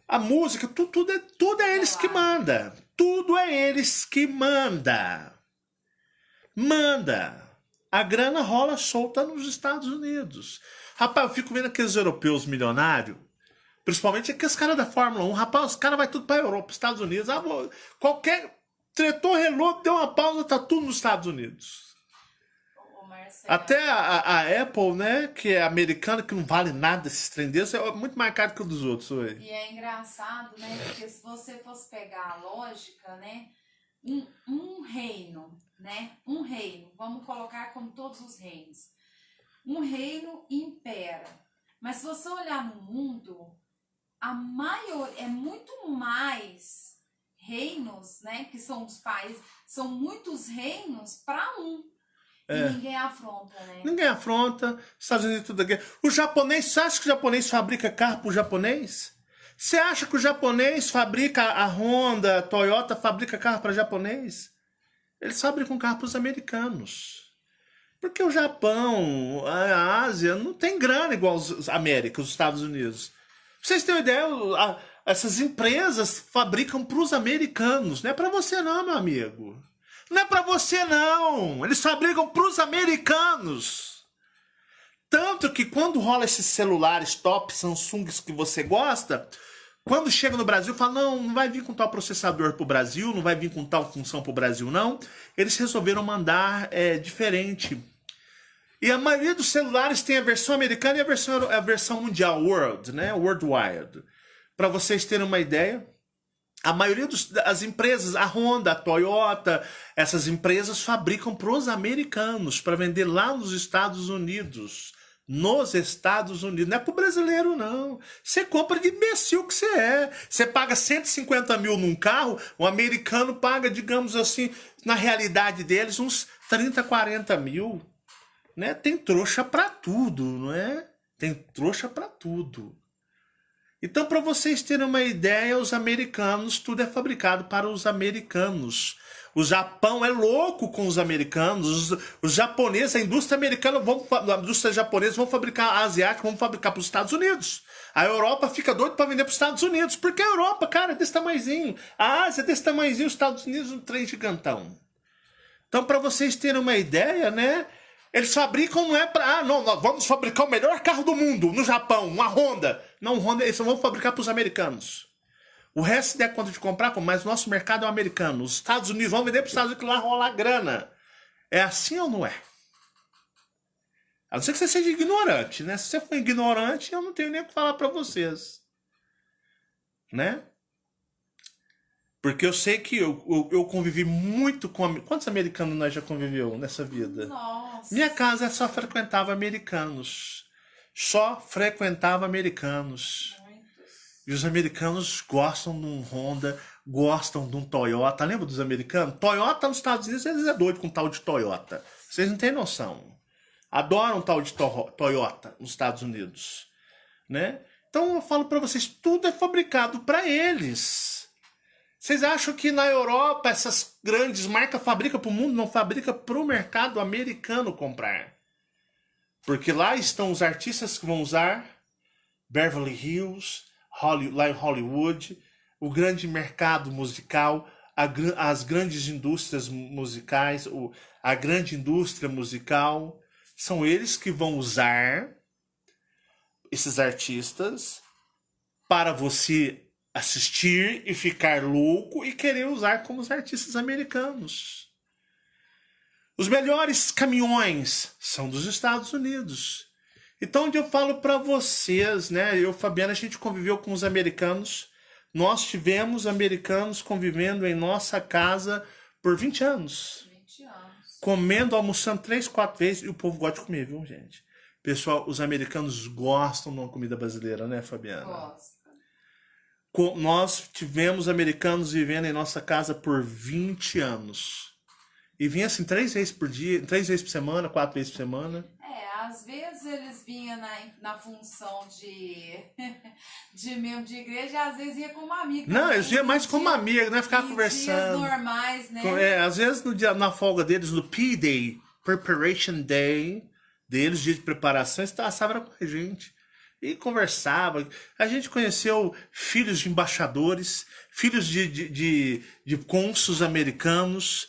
A música, tudo é eles que manda. Tudo é eles que manda. Manda. A grana rola solta nos Estados Unidos. Rapaz, eu fico vendo aqueles europeus milionários, principalmente aqueles caras da Fórmula 1. Rapaz, os caras vão tudo pra Europa, Estados Unidos. Qualquer tretor, relou, deu uma pausa, tá tudo nos Estados Unidos. Até a Apple, né, que é americana, que não vale nada esses trem deles, é muito mais caro que o dos outros. Ué. E é engraçado, né, porque se você fosse pegar a lógica, né, um reino, né, um reino, vamos colocar como todos os reinos, um reino impera. Mas se você olhar no mundo, é muito mais reinos, né, que são os países, são muitos reinos para um. E ninguém afronta, né? Ninguém afronta. Estados Unidos tudo aqui. O japonês, você acha que o japonês fabrica carro pro japonês? Você acha que o japonês fabrica a Honda, a Toyota fabrica carro para japonês? Eles fabricam carro para os americanos. Porque o Japão, a Ásia, não tem grana igual a América, os Estados Unidos. Pra vocês terem uma ideia, essas empresas fabricam para os americanos. Não é para você não, meu amigo. Não é pra você, não. Eles fabricam pros americanos. Tanto que quando rola esses celulares top, Samsungs que você gosta, quando chega no Brasil, fala, não vai vir com tal processador pro Brasil, não vai vir com tal função pro Brasil, não. Eles resolveram mandar diferente. E a maioria dos celulares tem a versão americana e a versão mundial, World, né? Worldwide. Pra vocês terem uma ideia, a maioria das empresas, a Honda, a Toyota, essas empresas fabricam para os americanos, para vender lá nos Estados Unidos. Nos Estados Unidos. Não é para o brasileiro, não. Você compra de imbecil que você é. Você paga 150 mil num carro, o americano paga, digamos assim, na realidade deles, uns 30, 40 mil. Né? Tem trouxa para tudo, não é? Tem trouxa para tudo. Então, para vocês terem uma ideia, os americanos, tudo é fabricado para os americanos. O Japão é louco com os americanos. Os japoneses, a indústria americana, a indústria japonesa vão fabricar, a asiática vão fabricar para os Estados Unidos. A Europa fica doida para vender para os Estados Unidos. Porque a Europa, cara, é desse tamanhozinho. A Ásia é desse tamanhozinho, os Estados Unidos um trem gigantão. Então, para vocês terem uma ideia, né? Eles fabricam, não é para... não, nós vamos fabricar o melhor carro do mundo no Japão, uma Honda. Não, Honda, eles vão fabricar para os americanos. O resto se der conta de comprar, mas o nosso mercado é o americano. Os Estados Unidos vão vender para os Estados Unidos, que lá rola grana. É assim ou não é? A não ser que você seja ignorante, né? Se você for ignorante, eu não tenho nem o que falar para vocês. Né? Porque eu sei que eu convivi muito com... Quantos americanos nós já conviveu nessa vida? Nossa. Minha casa só frequentava americanos. Só frequentava americanos. Muitos. E os americanos gostam de um Honda, gostam de um Toyota. Lembra dos americanos? Toyota nos Estados Unidos, eles é doido com tal de Toyota. Vocês não têm noção. Adoram tal de Toyota nos Estados Unidos. Né? Então eu falo para vocês, tudo é fabricado para eles. Vocês acham que na Europa essas grandes marcas fabricam para o mundo? Não fabrica para o mercado americano comprar. Porque lá estão os artistas que vão usar Beverly Hills, lá em Hollywood, o grande mercado musical, as grandes indústrias musicais, a grande indústria musical. São eles que vão usar esses artistas para você assistir e ficar louco e querer usar como os artistas americanos. Os melhores caminhões são dos Estados Unidos. Então, onde eu falo para vocês, né? Eu, Fabiana, a gente conviveu com os americanos. Nós tivemos americanos convivendo em nossa casa por 20 anos. 20 anos. Comendo, almoçando 3, 4 vezes. E o povo gosta de comer, viu, gente? Pessoal, os americanos gostam de uma comida brasileira, né, Fabiana? Gosta. Nós tivemos americanos vivendo em nossa casa por 20 anos. E vinha assim 3 vezes por dia, 3 vezes por semana, 4 vezes por semana. Às vezes eles vinham na função de igreja, às vezes ia como amigo. Não, eles vinham mais como amigo, né? Ficar conversando. Dias normais, né? Às vezes na folga deles, no P-Day, Preparation Day, deles, dia de preparação, eles passavam com a gente. E conversava. A gente conheceu filhos de embaixadores, filhos de cônsuls americanos,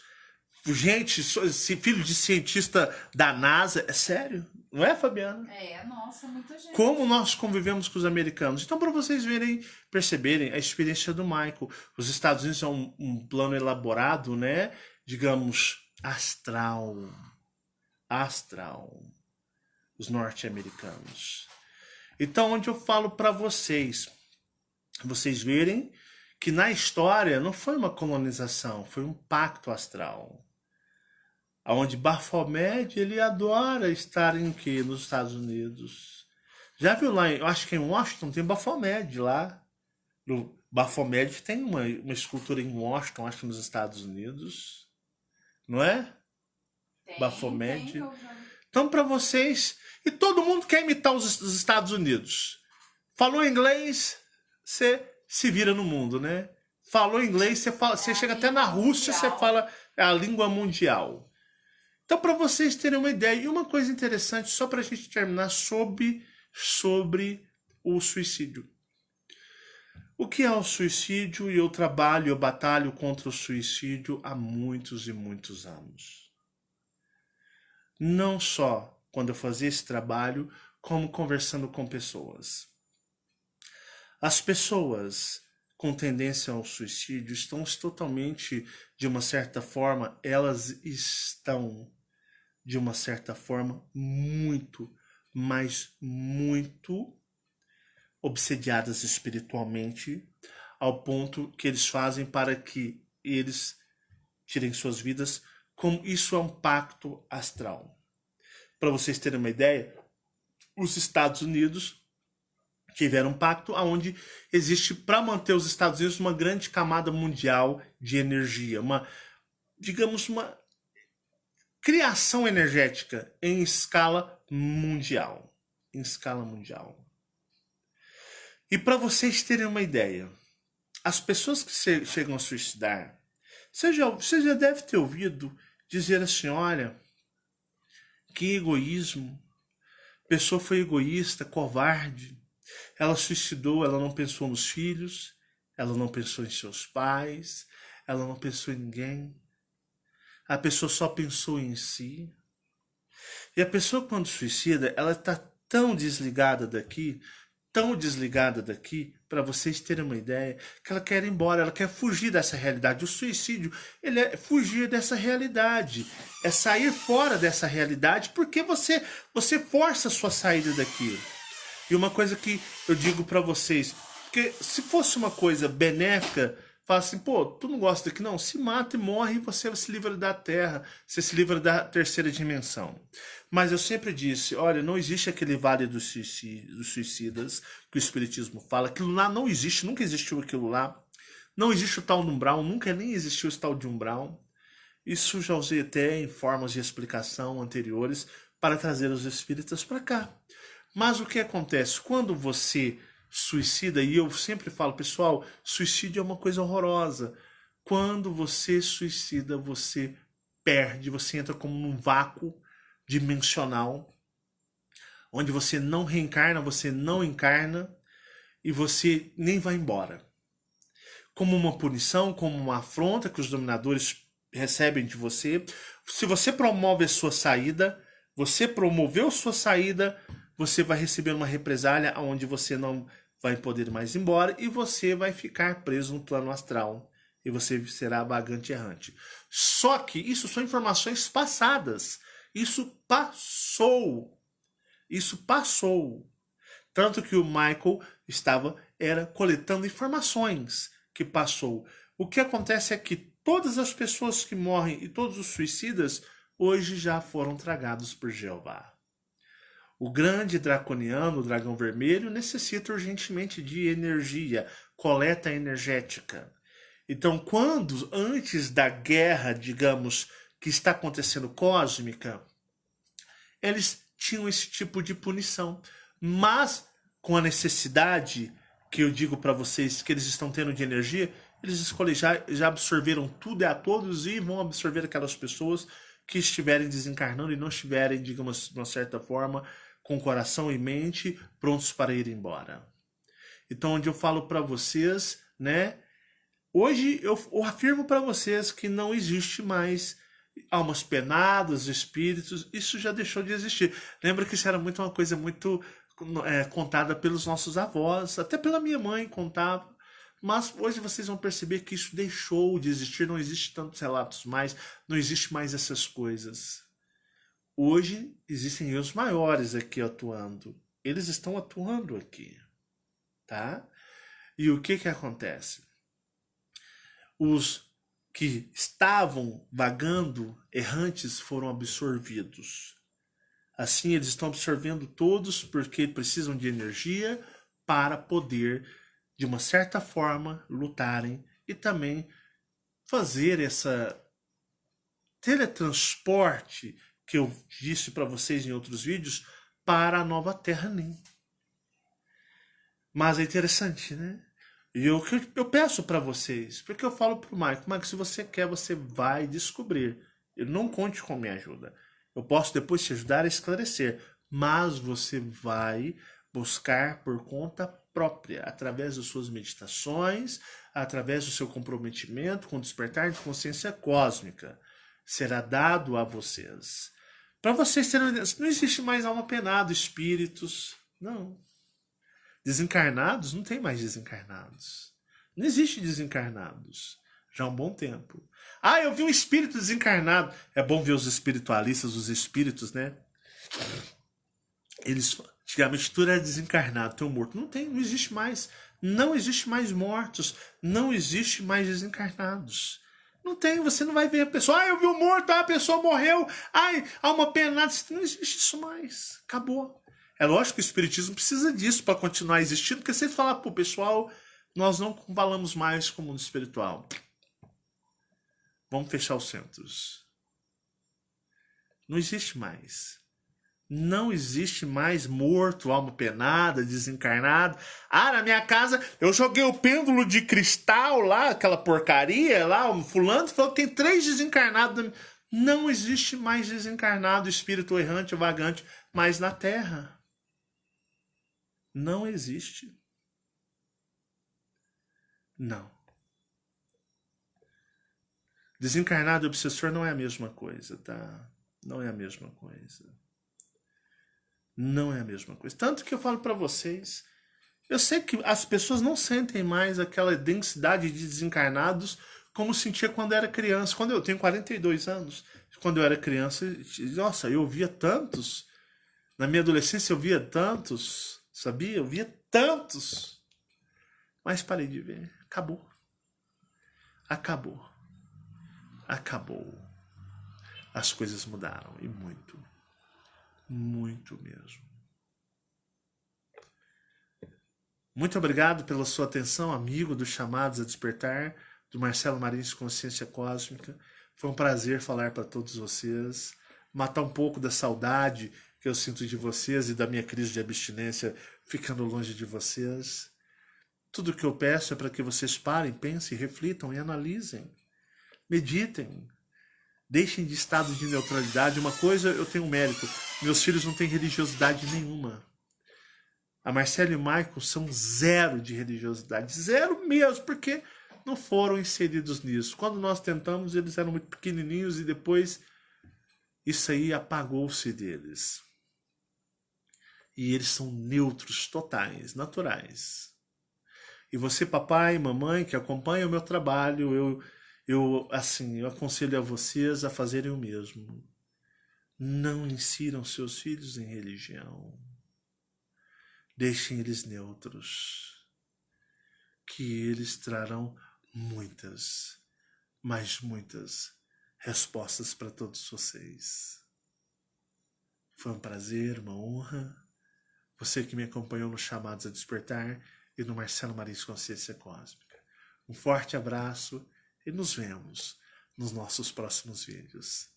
gente, filho de cientista da NASA. É sério? Não é, Fabiana? Nossa, muita gente. Como nós convivemos com os americanos. Então, para vocês verem, perceberem a experiência do Michael. Os Estados Unidos são um plano elaborado, né? Digamos, astral. Os norte-americanos. Então, onde eu falo para vocês verem que na história não foi uma colonização, foi um pacto astral. Onde Baphomet, ele adora estar em quê? Nos Estados Unidos. Já viu lá, eu acho que em Washington tem Baphomet lá. No Baphomet tem uma escultura em Washington, acho que nos Estados Unidos. Não é? Baphomet. Então, para vocês... E todo mundo quer imitar os Estados Unidos. Falou inglês, você se vira no mundo, né? Falou inglês, você chega até na Rússia, você fala a língua mundial. Então, para vocês terem uma ideia, e uma coisa interessante, só para a gente terminar, sobre o suicídio. O que é o suicídio? E eu batalho contra o suicídio há muitos e muitos anos. Não só quando eu fazia esse trabalho, como conversando com pessoas. As pessoas com tendência ao suicídio estão totalmente, de uma certa forma, elas estão, de uma certa forma, muito, mas muito obsediadas espiritualmente, ao ponto que eles fazem para que eles tirem suas vidas, como isso é um pacto astral. Para vocês terem uma ideia, os Estados Unidos tiveram um pacto onde existe, para manter os Estados Unidos, uma grande camada mundial de energia, uma criação energética em escala mundial. E para vocês terem uma ideia, as pessoas que chegam a suicidar, você já deve ter ouvido dizer assim, olha, que egoísmo, a pessoa foi egoísta, covarde, ela suicidou, ela não pensou nos filhos, ela não pensou em seus pais, ela não pensou em ninguém, a pessoa só pensou em si. E a pessoa quando suicida, ela está tão desligada daqui, para vocês terem uma ideia, que ela quer ir embora, ela quer fugir dessa realidade. O suicídio, ele é fugir dessa realidade, é sair fora dessa realidade, porque você força a sua saída daqui. E uma coisa que eu digo para vocês, porque se fosse uma coisa benéfica, fala assim, pô, tu não gosta daqui? Não, se mata e morre e você se livra da terra, você se livra da terceira dimensão. Mas eu sempre disse, olha, não existe aquele vale dos suicidas que o Espiritismo fala, aquilo lá não existe, nunca existiu aquilo lá, não existe o tal de umbral, nunca nem existiu esse tal de umbral. Isso já usei até em formas de explicação anteriores para trazer os espíritas para cá. Mas o que acontece? Quando você suicida, e eu sempre falo, pessoal, suicídio é uma coisa horrorosa. Quando você suicida, você perde, você entra como num vácuo dimensional, onde você não reencarna, você não encarna, e você nem vai embora. Como uma punição, como uma afronta que os dominadores recebem de você. Se você promove a sua saída, você promoveu sua saída, você vai receber uma represália onde você não vai poder mais ir embora e você vai ficar preso no plano astral. E você será vagante errante. Só que isso são informações passadas. Isso passou. Tanto que o Michael era coletando informações que passou. O que acontece é que todas as pessoas que morrem e todos os suicidas hoje já foram tragados por Jeová. O grande draconiano, o dragão vermelho, necessita urgentemente de energia, coleta energética. Então, antes da guerra, digamos, que está acontecendo cósmica, eles tinham esse tipo de punição. Mas, com a necessidade que eu digo para vocês que eles estão tendo de energia, eles já absorveram tudo e a todos e vão absorver aquelas pessoas que estiverem desencarnando e não estiverem, digamos, de uma certa forma, com coração e mente prontos para ir embora. Então, onde eu falo para vocês, né? Hoje eu afirmo para vocês que não existe mais almas penadas, espíritos, isso já deixou de existir. Lembra que isso era muito uma coisa muito contada pelos nossos avós, até pela minha mãe contava. Mas hoje vocês vão perceber que isso deixou de existir, não existe tantos relatos mais, não existe mais essas coisas. Hoje existem os maiores aqui atuando. Eles estão atuando aqui, tá? E o que acontece? Os que estavam vagando errantes foram absorvidos. Assim, eles estão absorvendo todos porque precisam de energia para poder, de uma certa forma, lutarem e também fazer essa teletransporte que eu disse para vocês em outros vídeos para a nova Terra NIM. Mas é interessante, né? E eu peço para vocês, porque eu falo pro Mike, se você quer, você vai descobrir. Eu não conte com minha ajuda. Eu posso depois te ajudar a esclarecer, mas você vai buscar por conta própria, através das suas meditações, através do seu comprometimento com o despertar de consciência cósmica. Será dado a vocês. Para vocês terem uma ideia, não existe mais alma penada, espíritos, não. Desencarnados, não tem mais desencarnados. Não existe desencarnados. Já há um bom tempo. Ah, eu vi um espírito desencarnado. É bom ver os espiritualistas, os espíritos, né? Eles, antigamente, tudo era desencarnado, tem um morto. Não existe mais. Não existe mais mortos. Não existe mais desencarnados. Não tem, você não vai ver a pessoa. Ah, eu vi um morto, a pessoa morreu. Ai, alma penada. Não existe isso mais. Acabou. É lógico que o espiritismo precisa disso para continuar existindo, porque se ele falar pro pessoal, nós não falamos mais com o mundo espiritual. Vamos fechar os centros. Não existe mais. Não existe mais morto, alma penada, desencarnado. Ah, na minha casa eu joguei o pêndulo de cristal lá, aquela porcaria lá, o fulano falou que tem 3 desencarnados. Não existe mais desencarnado, espírito errante, vagante, mais na Terra. Não existe. Não. Desencarnado e obsessor não é a mesma coisa, tá? Não é a mesma coisa. Não é a mesma coisa. Tanto que eu falo para vocês, eu sei que as pessoas não sentem mais aquela densidade de desencarnados como sentia quando era criança. Quando eu tenho 42 anos, quando eu era criança, nossa, eu via tantos. Na minha adolescência eu via tantos. Sabia? Eu via tantos. Mas parei de ver. Acabou. Acabou. Acabou. As coisas mudaram. E muito. Muito mesmo. Muito obrigado pela sua atenção, amigo dos Chamados a Despertar, do Marcelo Marins Consciência Cósmica. Foi um prazer falar para todos vocês. Matar um pouco da saudade que eu sinto de vocês e da minha crise de abstinência ficando longe de vocês. Tudo que eu peço é para que vocês parem, pensem, reflitam e analisem. Meditem. Deixem de estado de neutralidade. Uma coisa eu tenho um mérito. Meus filhos não têm religiosidade nenhuma. A Marcela e o Michael são 0 de religiosidade. 0 mesmo, porque não foram inseridos nisso. Quando nós tentamos, eles eram muito pequenininhos e depois isso aí apagou-se deles. E eles são neutros totais, naturais. E você, papai e mamãe, que acompanham o meu trabalho, eu aconselho a vocês a fazerem o mesmo. Não insiram seus filhos em religião. Deixem eles neutros. Que eles trarão muitas, mas muitas respostas para todos vocês. Foi um prazer, uma honra. Você que me acompanhou nos Chamados a Despertar e no Marcelo Marins Consciência Cósmica. Um forte abraço e nos vemos nos nossos próximos vídeos.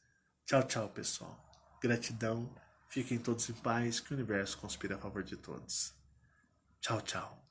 Tchau, tchau, pessoal. Gratidão. Fiquem todos em paz, que o universo conspira a favor de todos. Tchau, tchau.